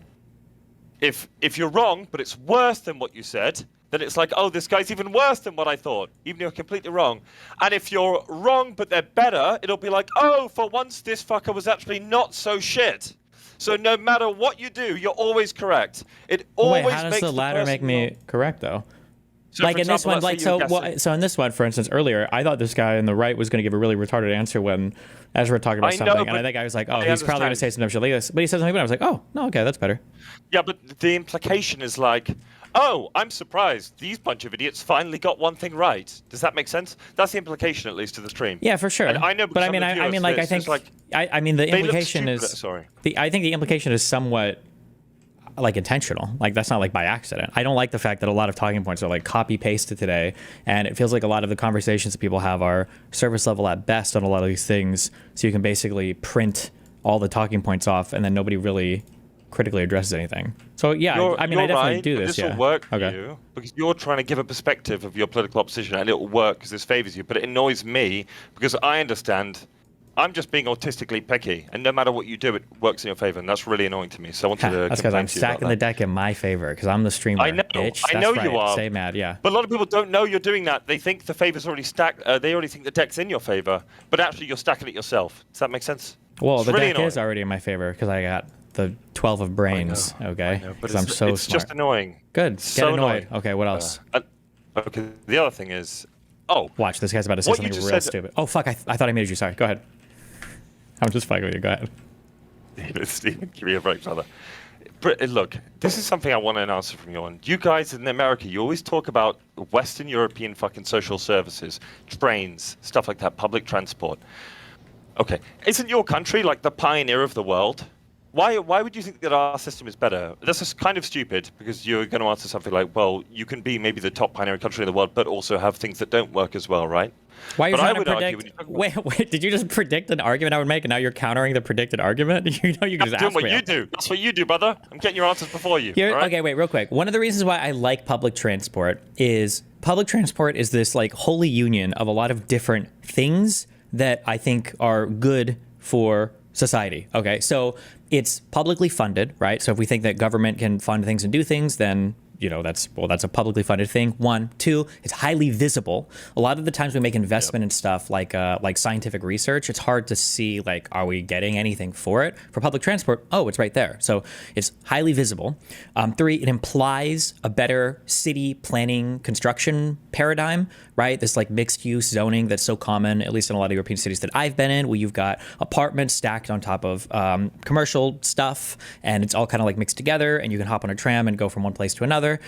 If you're wrong, but it's worse than what you said, then it's like, oh, this guy's even worse than what I thought, even though you're completely wrong. And if you're wrong, but they're better, it'll be like, oh, for once this fucker was actually not so shit. So no matter what you do, you're always correct. It always Wait, how does makes the latter make me wrong. correct, though? So Like for in this example, one, let's say you were guessing. so in this one, for instance, earlier, I thought this guy on the right was going to give a really retarded answer when Ezra talked about I know, something, and I but think I was like, oh, I he's probably going to say understand. something like this, but he said something, and I was like, oh, no, okay, that's better. Yeah, but the implication is like, oh, I'm surprised. These bunch of idiots finally got one thing right. Does that make sense? That's the implication, at least, to the stream. Yeah, for sure. And I know, but I some mean, of the I mean, viewers, like, I it's think, just like, I mean, the they look implication stupid. is, Sorry. I think the implication is somewhat like intentional. Like that's not like by accident. I don't like the fact that a lot of talking points are like copy pasted today, and it feels like a lot of the conversations that people have are surface level at best on a lot of these things. So you can basically print all the talking points off, and then nobody really critically addresses anything. So yeah, I mean, I definitely right, do but this. This Yeah. will work for Okay. you because you're trying to give a perspective of your political opposition, and it will work because this favors you. But it annoys me because I understand. I'm just being autistically picky, and no matter what you do, it works in your favor, and that's really annoying to me. So I wanted to That's because complain I'm to you about stacking the that. deck in my favor because I'm the streamer. I know, Bitch. I That's know right. you are. Stay mad, yeah. But a lot of people don't know you're doing that. They think the favor's already stacked. They already think the deck's in your favor, but actually you're stacking it yourself. Does that make sense? Well, It's the really deck annoying. is already in my favor because I got the 12 of brains. Okay, I know, but because I'm so it's smart. just annoying. Good. It's Get so annoyed. annoying. Okay, what else? Okay, the other thing is, Watch, this guy's about to say What you something just real said- stupid. Oh, fuck, I thought I muted you. Sorry, go ahead. I'm just fucking with you. Go ahead. Stephen, give me a break, brother. Look, this is something I want an answer from you on. You guys in America, you always talk about Western European fucking social services, trains, stuff like that, public transport. Okay, isn't your country like the pioneer of the world? Why would you think that our system is better? This is kind of stupid because you're going to answer something like, well, you can be maybe the top pioneering country in the world, but also have things that don't work as well, right? Why are you But I trying to would argue predict? when you talk about- Wait, did you just predict an argument I would make and now you're countering the predicted argument? You know, you can I'm just doing ask what me. you do. That's what you do, brother. I'm getting your answers before you. Here, all right? Okay, wait, real quick. One of the reasons why I like public transport is this like holy union of a lot of different things that I think are good for society. Okay, so it's publicly funded, right? So if we think that government can fund things and do things, then that's a publicly funded thing. 1, 2, it's highly visible. A lot of the times we make investment in stuff like scientific research, it's hard to see, like, are we getting anything for it? For public transport, oh, it's right there. So it's highly visible. 3, it implies a better city planning construction paradigm, right? This like mixed use zoning that's so common, at least in a lot of European cities that I've been in, where you've got apartments stacked on top of commercial stuff, and it's all kind of like mixed together, and you can hop on a tram and go from one place to another.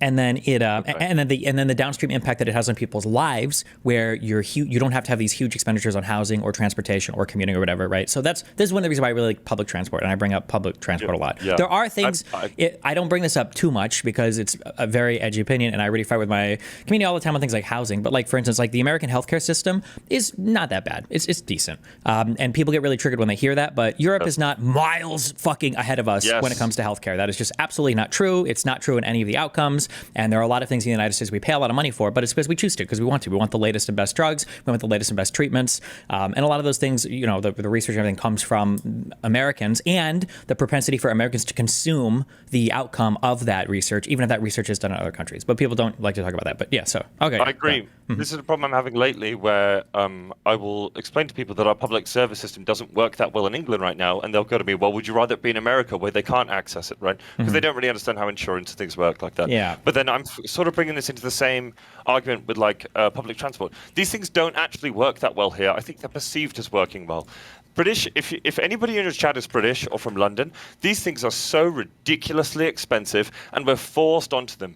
And then and then the downstream impact that it has on people's lives, where you don't have to have these huge expenditures on housing or transportation or commuting or whatever, right? So this is one of the reasons why I really like public transport, and I bring up public transport a lot. Yeah. There are things I don't bring this up too much because it's a very edgy opinion, and I really fight with my community all the time on things like housing. But like, for instance, like the American healthcare system is not that bad. It's decent, and people get really triggered when they hear that. But Europe is not miles fucking ahead of us when it comes to healthcare. That is just absolutely not true. It's not true in any of the outcomes. And there are a lot of things in the United States we pay a lot of money for, but it's because we choose to, because we want to. We want the latest and best drugs. We want the latest and best treatments. And a lot of those things, the research and everything comes from Americans, and the propensity for Americans to consume the outcome of that research, even if that research is done in other countries. But people don't like to talk about that. But yeah, so, okay. I agree. This is a problem I'm having lately, where I will explain to people that our public service system doesn't work that well in England right now, and they'll go to me, well, would you rather it be in America, where they can't access it, right? Because they don't really understand how insurance and things work like that. Yeah. But then I'm sort of bringing this into the same argument with like public transport. These things don't actually work that well here. I think they're perceived as working well. British, if anybody in your chat is British or from London, these things are so ridiculously expensive, and we're forced onto them.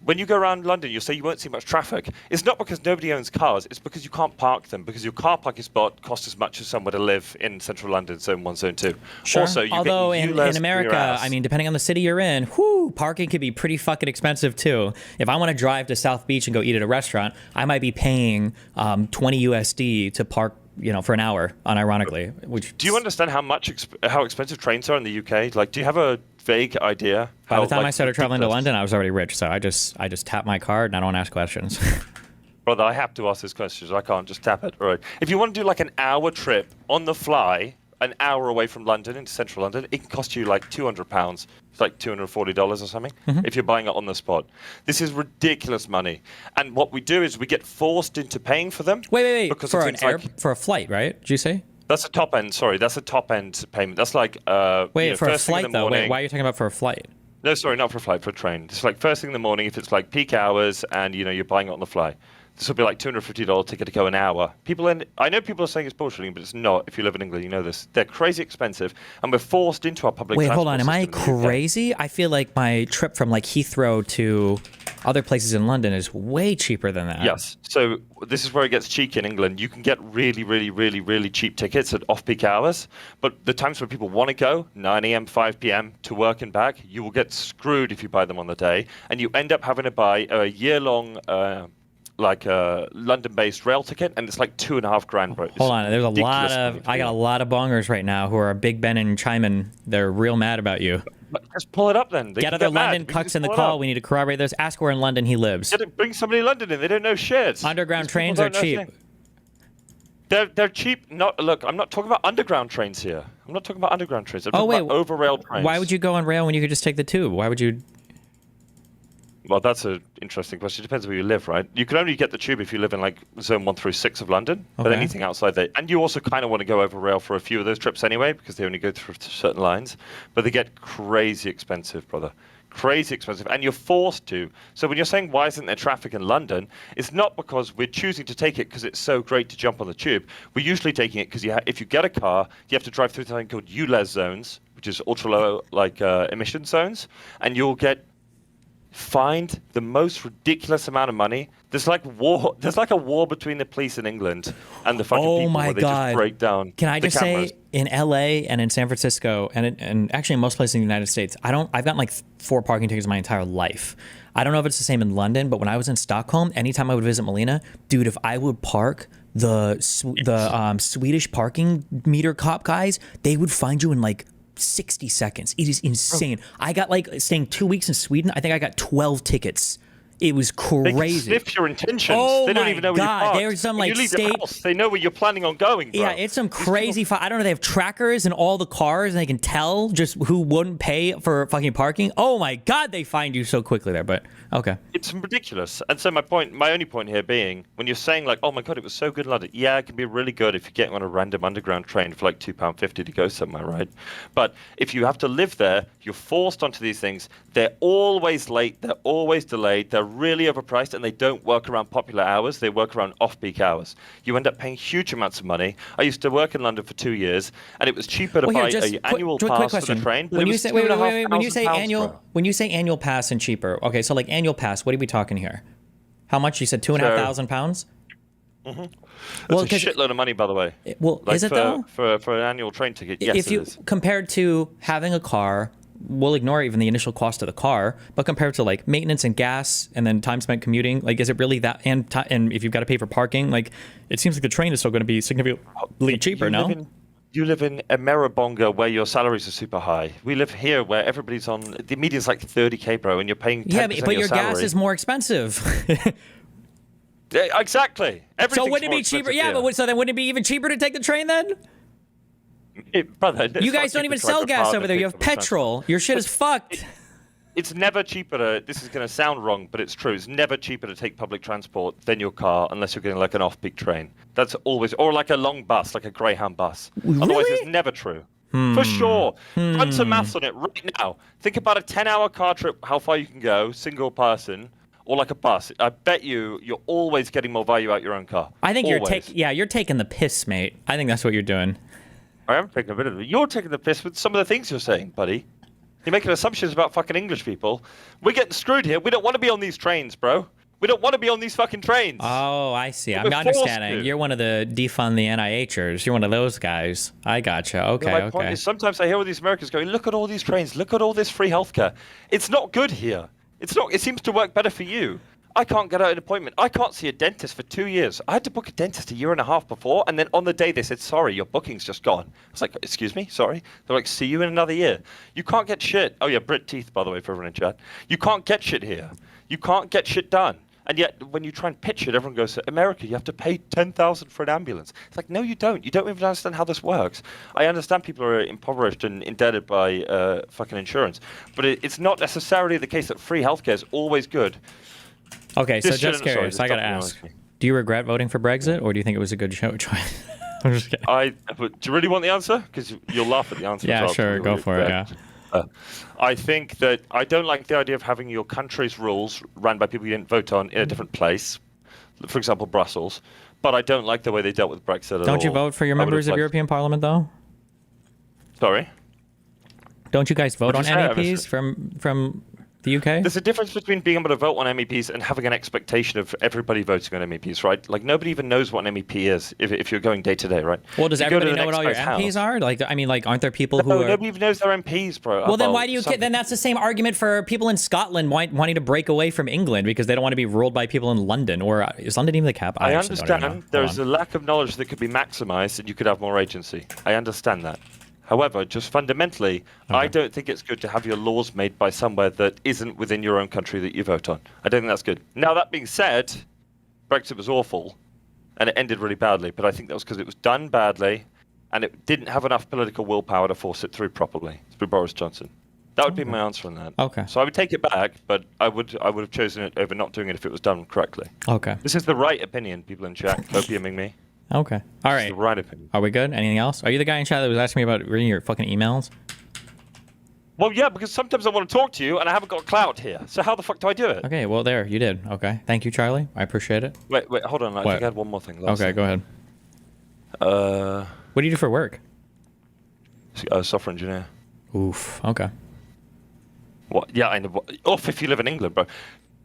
When you go around London, you'll say you won't see much traffic. It's not because nobody owns cars. It's because you can't park them, because your car parking spot costs as much as somewhere to live in central London, zone 1, zone 2. Sure. Also, you although get in America, I mean, depending on the city you're in, parking could be pretty fucking expensive too. If I want to drive to South Beach and go eat at a restaurant, I might be paying 20 USD to park, for an hour, unironically. Do you understand how expensive trains are in the UK? Like, do you have a vague idea? By the time I started traveling to London, I was already rich, so I just tap my card and I don't ask questions. Brother, I have to ask these questions. I can't just tap it. All right. If you want to do like an hour trip on the fly, an hour away from London into central London, it can cost you like £200. It's like $240 or something if you're buying it on the spot. This is ridiculous money. And what we do is we get forced into paying for them. Wait. Because For a flight, right? Did you say? That's a top end. Sorry, that's a top end payment. That's like for a flight though. Wait, why are you talking about for a flight? No, sorry, not for a flight, for a train. It's like first thing in the morning if it's like peak hours and you're buying it on the fly. This will be like $250 ticket to go an hour. I know people are saying it's bullshitting, but it's not. If you live in England, you know this. They're crazy expensive, and we're forced into our public transport. Wait, hold on. Am I system crazy? I feel like my trip from like Heathrow to other places in London is way cheaper than that. Yes. So this is where it gets cheeky in England. You can get really, really, really, really cheap tickets at off-peak hours, but the times when people want to go, 9 a.m., 5 p.m. to work and back, you will get screwed if you buy them on the day, and you end up having to buy a year-long like a London-based rail ticket, and it's like $2,500, bro. Hold on, there's I got a lot of bongers right now who are Big Ben and Chimon. They're real mad about you. Just pull it up then. Get other London cucks in the call. We need to corroborate this. Ask where in London he lives. Bring somebody in London in. They don't know shit. Underground trains are cheap. They're cheap. Look, I'm not talking about underground trains here. I'm not talking about underground trains. I'm talking about over rail trains. Why would you go on rail when you could just take the tube? Why would you? Well, that's an interesting question. It depends where you live, right? You can only get the tube if you live in like zone 1 through 6 of London, but anything outside there. And you also kind of want to go over rail for a few of those trips anyway, because they only go through certain lines. But they get crazy expensive, brother. Crazy expensive. And you're forced to. So when you're saying, why isn't there traffic in London? It's not because we're choosing to take it because it's so great to jump on the tube. We're usually taking it because if you get a car, you have to drive through something called ULEZ zones, which is ultra low emission zones, and you'll get fined the most ridiculous amount of money. There's like a war between the police in England and the fucking people where they just break down. Can I just say, in LA and in San Francisco and actually in most places in the United States, I've gotten like 4 parking tickets my entire life. I don't know if it's the same in London, but when I was in Stockholm, anytime I would visit Melina, dude, if I would park, the Swedish parking meter cop guys, they would find you in like 60 seconds. It is insane. I got like staying 2 weeks in Sweden. I think I got 12 tickets It was They can crazy. sniff your intentions. Oh they don't my even know where God, you're parked. there's some, When like, you leave the state- house, they know where you're planning on going, bro. Yeah, it's some crazy. I don't know. They have trackers in all the cars, and they can tell just who wouldn't pay for fucking parking. Oh my God, they find you so quickly there. But okay. It's ridiculous. And so my only point here being, when you're saying like, oh my God, it was so good in London. Yeah, it can be really good if you're getting on a random underground train for like £2.50 to go somewhere, right? But if you have to live there, you're forced onto these things. They're always late. They're always delayed. They're really overpriced, and they don't work around popular hours. They work around off-peak hours. You end up paying huge amounts of money. I used to work in London for 2 years, and it was cheaper to buy an annual pass for the train. But When it you was say wait, when you say £2,500, annual, bro. when you say annual pass and cheaper, okay, so like annual pass, what are we talking here? How much? You said £2,500? That's Well, a shitload of money, by the way. well, Like is it though? For an annual train ticket, yes, If you it is. compared to having a car, we'll ignore even the initial cost of the car, but compared to like maintenance and gas and then time spent commuting, like is it really that? And if you've got to pay for parking, like it seems like the train is still going to be significantly cheaper. You live in Maribonga where your salaries are super high. We live here where everybody's on the median's like 30K, bro, and you're paying 10% Yeah, of but your your gas salary. is more expensive. Yeah, exactly. So Everything's wouldn't it more be cheaper? expensive Yeah, here. but so then wouldn't it be even cheaper to take the train then? Brother, it's You not guys don't cheaper even to drive sell a gas car over than there. You take have public transport. petrol. Your shit is fucked. It's never cheaper to. This is going to sound wrong, but it's true. It's never cheaper to take public transport than your car, unless you're getting like an off-peak train. That's always, or like a long bus, like a Greyhound bus. Otherwise, it's never true. For sure. Run some maths on it right now. Think about a 10-hour car trip, how far you can go, single person, or like a bus. I bet you're always getting more value out your own car. I think Always. you're taking the piss, mate. I think that's what you're doing. I am taking a bit of it. You're taking the piss with some of the things you're saying, buddy. You're making assumptions about fucking English people. We're getting screwed here. We don't want to be on these trains, bro. We don't want to be on these fucking trains. Oh, I see. I'm We're forced understanding. to. You're one of the defund the NIHers. You're one of those guys. I gotcha. Okay, My point okay. is, sometimes I hear all these Americans going, look at all these trains, look at all this free healthcare. It's not good here. It's not. It seems to work better for you. I can't get out an appointment. I can't see a dentist for 2 years. I had to book a dentist a year and a half before, and then on the day they said, sorry, your booking's just gone. I was like, excuse me, sorry? They're like, see you in another year. You can't get shit. Oh yeah, Brit Teeth, by the way, for everyone in chat. You can't get shit here. You can't get shit done. And yet, when you try and pitch it, everyone goes, America, you have to pay $10,000 for an ambulance. It's like, no, you don't. You don't even understand how this works. I understand people are impoverished and indebted by fucking insurance, but it's not necessarily the case that free healthcare is always good. Okay, so This just shouldn't- sorry, curious. this I gotta doesn't ask. annoy me. Do you regret voting for Brexit, or do you think it was a good choice? I'm just kidding. But do you really want the answer? Because you'll laugh at the answer. Yeah, as well, sure, go for it, yeah. I think that I don't like the idea of having your country's rules ran by people you didn't vote on in a different place. For example, Brussels. But I don't like the way they dealt with Brexit at all. Don't you vote for your I would've members of liked- European Parliament, though? Sorry? Don't you guys vote on What'd you say? I MEPs missed it. from the UK? There's a difference between being able to vote on MEPs and having an expectation of everybody voting on MEPs, right? Like, nobody even knows what an MEP is if you're going day to day, right? Well, does You go to everybody the know what all your next guy's MPs house. are? Like, I mean, like, aren't there people who No, are? nobody even knows their MPs, bro. Well, then why do you? Then that's the same argument for people in Scotland wanting to break away from England because they don't want to be ruled by people in London. Or is London even the cap? I actually don't even know. understand there's a lack of knowledge that could be maximized and you could have more agency. I understand that. However, just fundamentally, I don't think it's good to have your laws made by somewhere that isn't within your own country that you vote on. I don't think that's good. Now, that being said, Brexit was awful and it ended really badly, but I think that was because it was done badly and it didn't have enough political willpower to force it through properly. Through Boris Johnson. That would be my answer on that. Okay. So I would take it back, but I would have chosen it over not doing it if it was done correctly. Okay. This is the right opinion, people in chat, copiuming me. Okay. All It's right. the right opinion. Are we good? Anything else? Are you the guy in chat that was asking me about reading your fucking emails? Well, yeah, because sometimes I want to talk to you and I haven't got clout here. So how the fuck do I do it? Okay. Well, there you did. Okay. Thank you, Charlie. I appreciate it. Wait, hold on. I What? think I had one more thing. Last Okay. thing. Go ahead. What do you do for work? Software engineer. Oof. Okay. What? Yeah, I know. Off if you live in England, bro.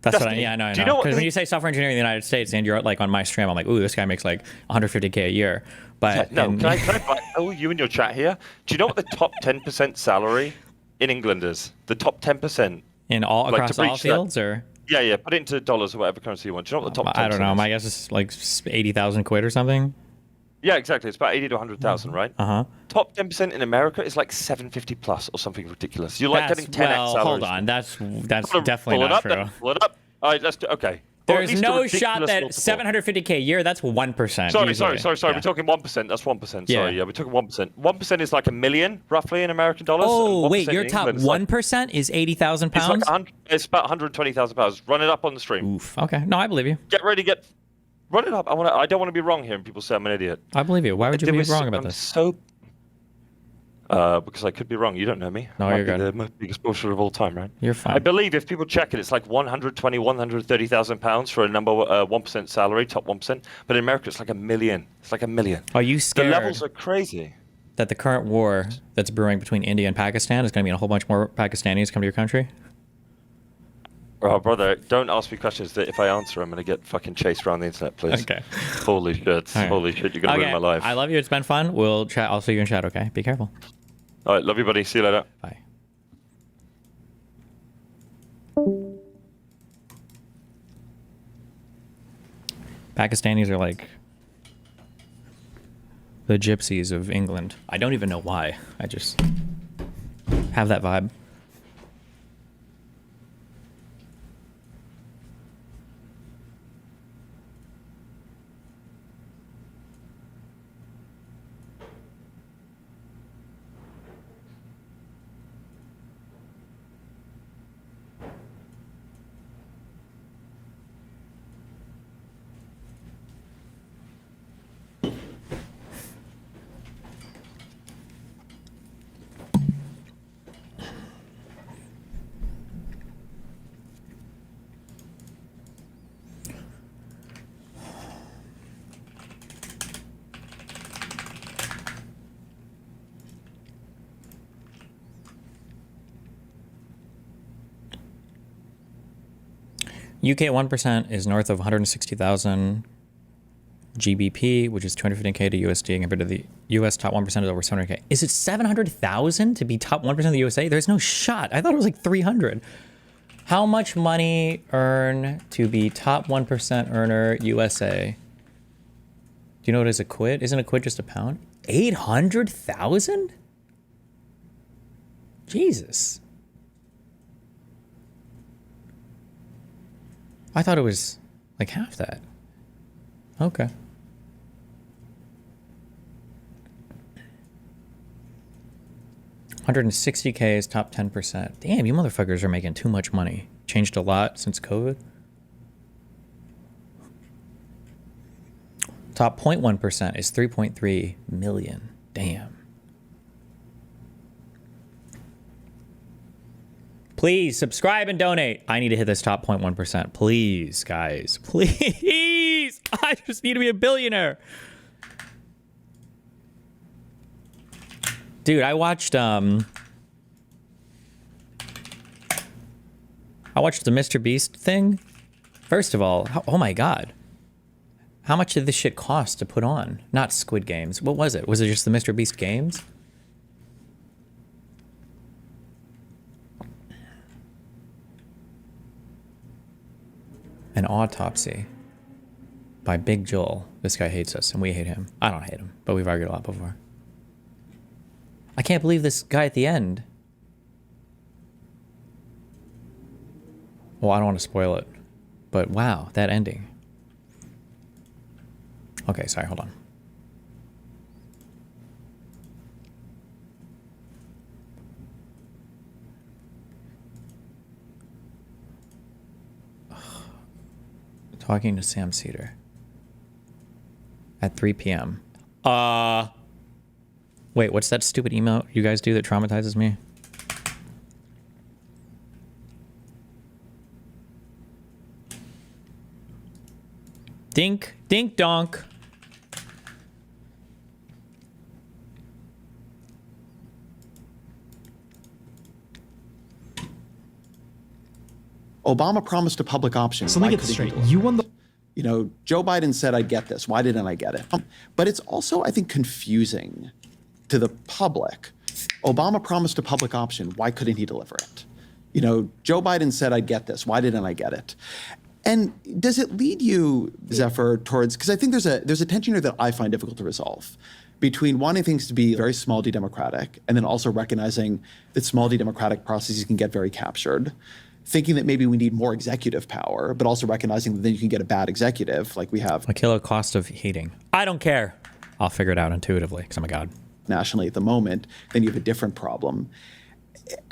That's what I, Destiny, yeah, I know. do you know what Because when they- you say software engineering in the United States and you're like on my stream, I'm like, ooh, this guy makes like 150K a year. But No, in- can I black you in your chat here? Do you know what the top 10% salary in England is? The top 10%. in all like, to across all breach that- fields, or Yeah, put it into dollars or whatever currency you want. Do you know what the top 10% I don't know. is? My guess is like 80,000 quid or something. Yeah, exactly. It's about 80 to 100,000, right? Uh-huh. Top 10% in America is like 750 plus or something ridiculous. You're like That's, getting 10x well, salaries. hold on. That's Pull definitely it not up, true. then. Pull it up. All right, let's do. Okay. Or at There's least a no shot ridiculous that multiple. 750K a year, that's 1%. Sorry. usually. We're Yeah. talking 1%. That's 1%. Yeah. Sorry, yeah, we're talking 1%. 1% is like $1 million, roughly, in American dollars. Oh, and wait, 1% your in top England is like- 1% is 80,000 It's pounds? like it's about 120,000 pounds. Run it up on the stream. Oof. Okay. No, I believe you. Get ready, run it up. I don't want to be wrong here, and people say I'm an idiot. I believe you. Why would you be wrong about I'm this? So. Because I could be wrong. You don't know me. No, I might you're be good. the biggest bullshit of all time, right? You're fine. I believe if people check it, it's like 120, 130,000 pounds for a number 1% salary, top 1%. But in America, it's like $1 million. It's like $1 million. Are you The scared levels are crazy. that the current war that's brewing between India and Pakistan is going to mean a whole bunch more Pakistanis come to your country? Oh, brother, don't ask me questions that if I answer, I'm going to get fucking chased around the internet, please. Okay. Holy shit. All right. Holy shit, you're going to Okay. ruin my life. I love you. It's been fun. We'll chat. I'll see you in chat, okay? Be careful. All right, love you, buddy. See you later. Bye. Pakistanis are like the gypsies of England. I don't even know why. I just have that vibe. UK 1% is north of 160,000 GBP, which is 215K to USD, compared to the US top 1% is over 700K. Is it 700,000 to be top 1% of the USA? There's no shot. I thought it was like 300. How much money earn to be top 1% earner USA? Do you know what is a quid? Isn't a quid just a pound? 800,000? Jesus. I thought it was like half that. Okay. $160K is top 10%. Damn, you motherfuckers are making too much money. Changed a lot since COVID. Top 0.1% is 3.3 million. Damn. Please subscribe and donate. I need to hit this top 0.1%. Please, guys. Please. I just need to be a billionaire. Dude, I watched the Mr. Beast thing. First of all, oh my God. How much did this shit cost to put on? Not Squid Games. What was it? Was it just the Mr. Beast games? An Autopsy by Big Joel. This guy hates us and we hate him. I don't hate him, but we've argued a lot before. I can't believe this guy at the end. Well, I don't want to spoil it, but wow, that ending. Okay, sorry, hold on. Talking to Sam Cedar at 3 p.m. Wait, what's that stupid email you guys do that traumatizes me? Dink, dink, donk. Obama promised a public option. So let Why me get this couldn't he straight. deliver You it? won the. You know, Joe Biden said, I'd get this. Why didn't I get it? But it's also, I think, confusing to the public. Obama promised a public option. Why couldn't he deliver it? You know, Joe Biden said, I'd get this. Why didn't I get it? And does it lead you, Zephyr, towards, because I think there's a tension here that I find difficult to resolve between wanting things to be very small d democratic and then also recognizing that small d democratic processes can get very captured. thinking that maybe we need more executive power, but also recognizing that then you can get a bad executive like we have A kilo cost of heating. I don't care. I'll figure it out intuitively because I'm a god. nationally at the moment, then you have a different problem.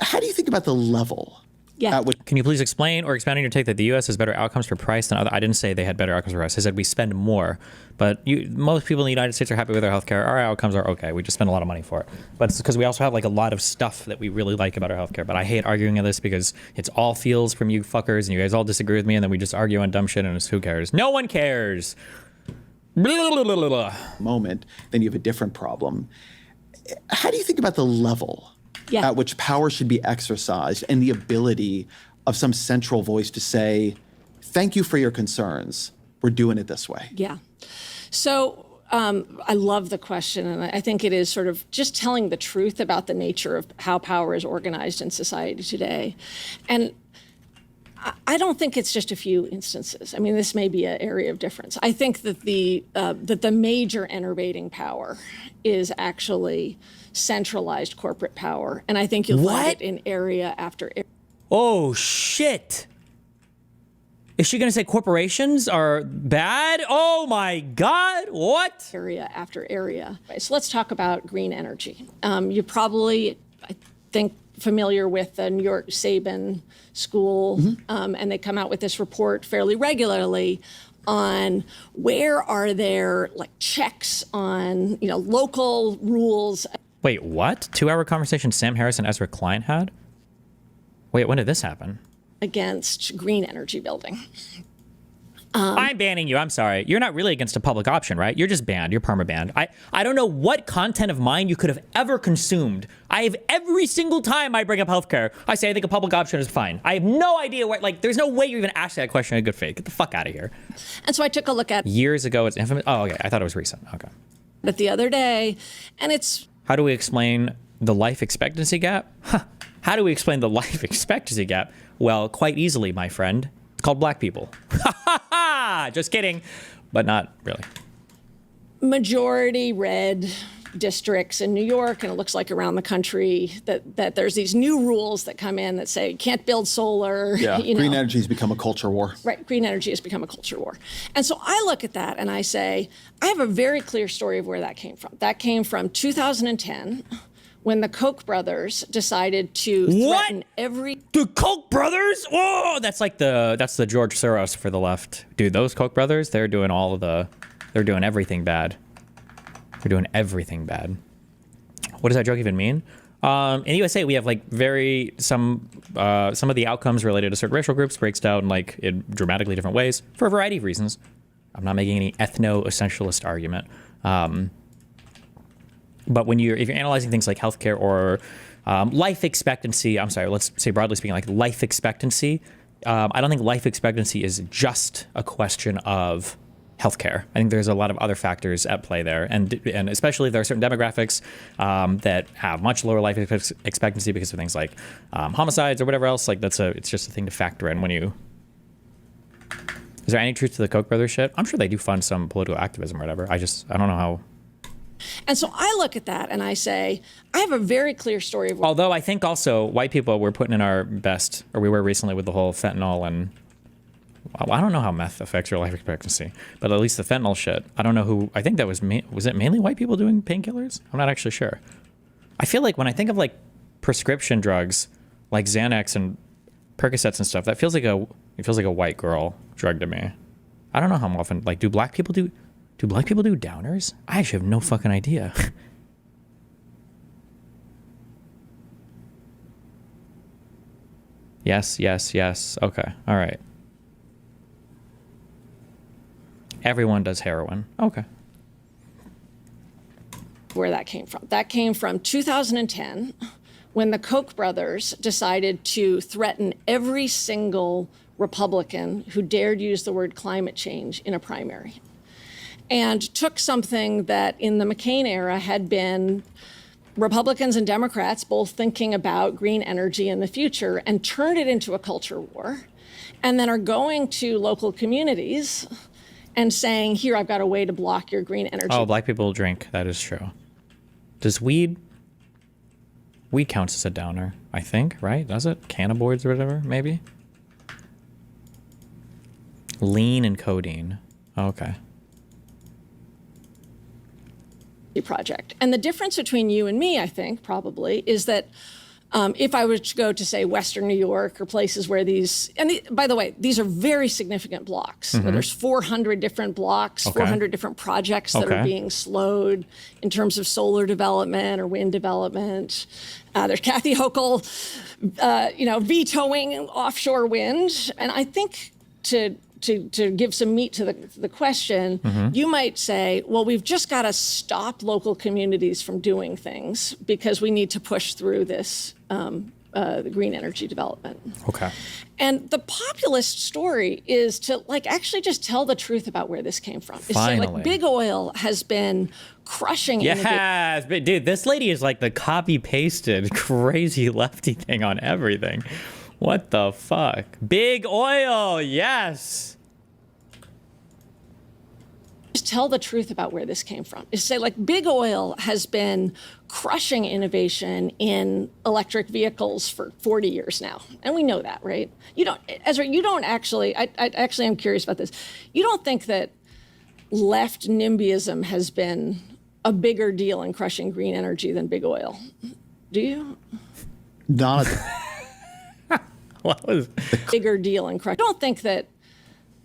How do you think about the level Yeah. at which Can you please explain or expand on your take that the U.S. has better outcomes for price than other? I didn't say they had better outcomes for price. I said we spend more. But most people in the United States are happy with our healthcare. Our outcomes are okay. We just spend a lot of money for it. But it's because we also have like a lot of stuff that we really like about our healthcare. But I hate arguing on this because it's all feels from you fuckers and you guys all disagree with me and then we just argue on dumb shit and it's who cares? No one cares. Blah, blah, blah, blah, blah. moment, then you have a different problem. How do you think about the level Yeah. at which power should be exercised and the ability of some central voice to say, thank you for your concerns. We're doing it this way. Yeah. So I love the question, and I think it is sort of just telling the truth about the nature of how power is organized in society today. And I don't think it's just a few instances. I mean, this may be an area of difference. I think that the major enervating power is actually centralized corporate power, and I think you'll find What? it in area after area. Oh, shit. Is she going to say corporations are bad? Oh, my God. What? Area after area. So let's talk about green energy. You're probably, I think, familiar with the New York Sabin School, and they come out with this report fairly regularly on where are there like checks on local rules. Wait, what? 2-hour conversation Sam Harris and Ezra Klein had? Wait, when did this happen? Against green energy building. I'm banning you. I'm sorry. You're not really against a public option, right? You're just banned. You're perma-banned. I don't know what content of mine you could have ever consumed. I have every single time I bring up healthcare, I say I think a public option is fine. I have no idea what, like, there's no way you even asked that question in good faith. Get the fuck out of here. And so I took a look at Years ago, it's infamous. Oh, okay. I thought it was recent. Okay. it the other day, and it's How do we explain the life expectancy gap? Huh. How do we explain the life expectancy gap? Well, quite easily, my friend. It's called black people. Just kidding, but not really. majority red districts in New York, and it looks like around the country, that there's these new rules that come in that say you can't build solar. Yeah, you know. green energy has become a culture war. Right, green energy has become a culture war. And so I look at that and I say, I have a very clear story of where that came from. That came from 2010, when the Koch brothers decided to threaten every The Koch brothers? Whoa, that's the George Soros for the left. Dude, those Koch brothers, they're doing everything bad. They're doing everything bad. What does that joke even mean? In the USA, we have like some of the outcomes related to certain racial groups breaks down like in dramatically different ways for a variety of reasons. I'm not making any ethno-essentialist argument. But if you're analyzing things like healthcare or life expectancy, I'm sorry, let's say broadly speaking, like life expectancy, I don't think life expectancy is just a question of healthcare. I think there's a lot of other factors at play there, and especially if there are certain demographics that have much lower life expectancy because of things like homicides or whatever else. Like it's just a thing to factor in when you. Is there any truth to the Koch brothers shit? I'm sure they do fund some political activism or whatever. I don't know how. And so I look at that and I say, I have a very clear story of Although I think also white people were putting in our best, or we were recently with the whole fentanyl and I don't know how meth affects your life expectancy, but at least the fentanyl shit. I don't know who. I think that was it mainly white people doing painkillers? I'm not actually sure. I feel like when I think of like prescription drugs, like Xanax and Percocets and stuff, that feels like a white girl drug to me. I don't know how often. Like, do black people do downers? I actually have no fucking idea. Yes. Okay. All right. Everyone does heroin. Okay. where that came from. That came from 2010, when the Koch brothers decided to threaten every single Republican who dared use the word climate change in a primary, and took something that in the McCain era had been Republicans and Democrats both thinking about green energy in the future, and turned it into a culture war, and then are going to local communities and saying, here, I've got a way to block your green energy. Oh, black people drink. That is true. Does weed counts as a downer, I think, right? Does it? Cannabinoids or whatever, maybe? Lean and codeine. Okay. Project. And the difference between you and me, I think, probably, is that if I were to go to, say, Western New York or places where these, and by the way, these are very significant blocks. So there's 400 different blocks, 400 different projects that are being slowed in terms of solar development or wind development. There's Kathy Hochul, vetoing offshore wind. And I think to give some meat to the question, you might say, well, we've just got to stop local communities from doing things because we need to push through this the green energy development. Okay. And the populist story is to actually just tell the truth about where this came from. It's Finally. big oil has been crushing Yes, but dude, this lady is like the copy pasted crazy lefty thing on everything. What the fuck? Big oil, yes. Just tell the truth about where this came from. Is say big oil has been crushing innovation in electric vehicles for 40 years now. And we know that, right? You don't, Ezra, you don't actually, I actually am curious about this. You don't think that left NIMBYism has been a bigger deal in crushing green energy than big oil? Do you? Not What was bigger deal in crushing. I don't think that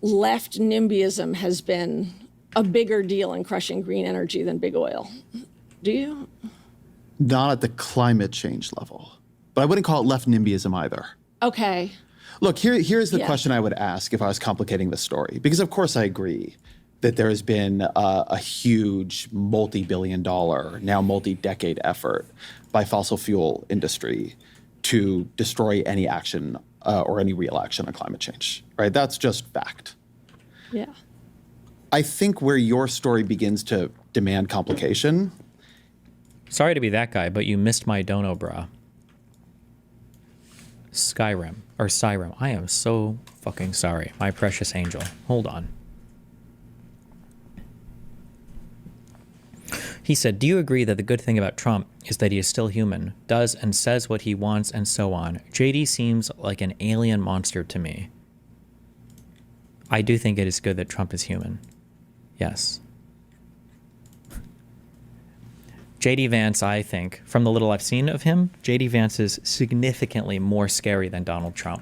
left NIMBYism has been a bigger deal in crushing green energy than big oil. Do you? not at the climate change level, but I wouldn't call it left NIMBYism either. Okay. Look, here's the Yeah. question I would ask if I was complicating the story, because of course I agree that there has been a huge multi-billion-dollar, now multi-decade effort by fossil fuel industry to destroy any action or any real action on climate change, right? That's just fact. Yeah. I think where your story begins to demand complication. Sorry to be that guy, but you missed my dono, brah. Skyrim. Or Skyrim. I am so fucking sorry. My precious angel. Hold on. He said, do you agree that the good thing about Trump is that he is still human, does and says what he wants, and so on? JD seems like an alien monster to me. I do think it is good that Trump is human. Yes. JD Vance, I think, from the little I've seen of him, JD Vance is significantly more scary than Donald Trump.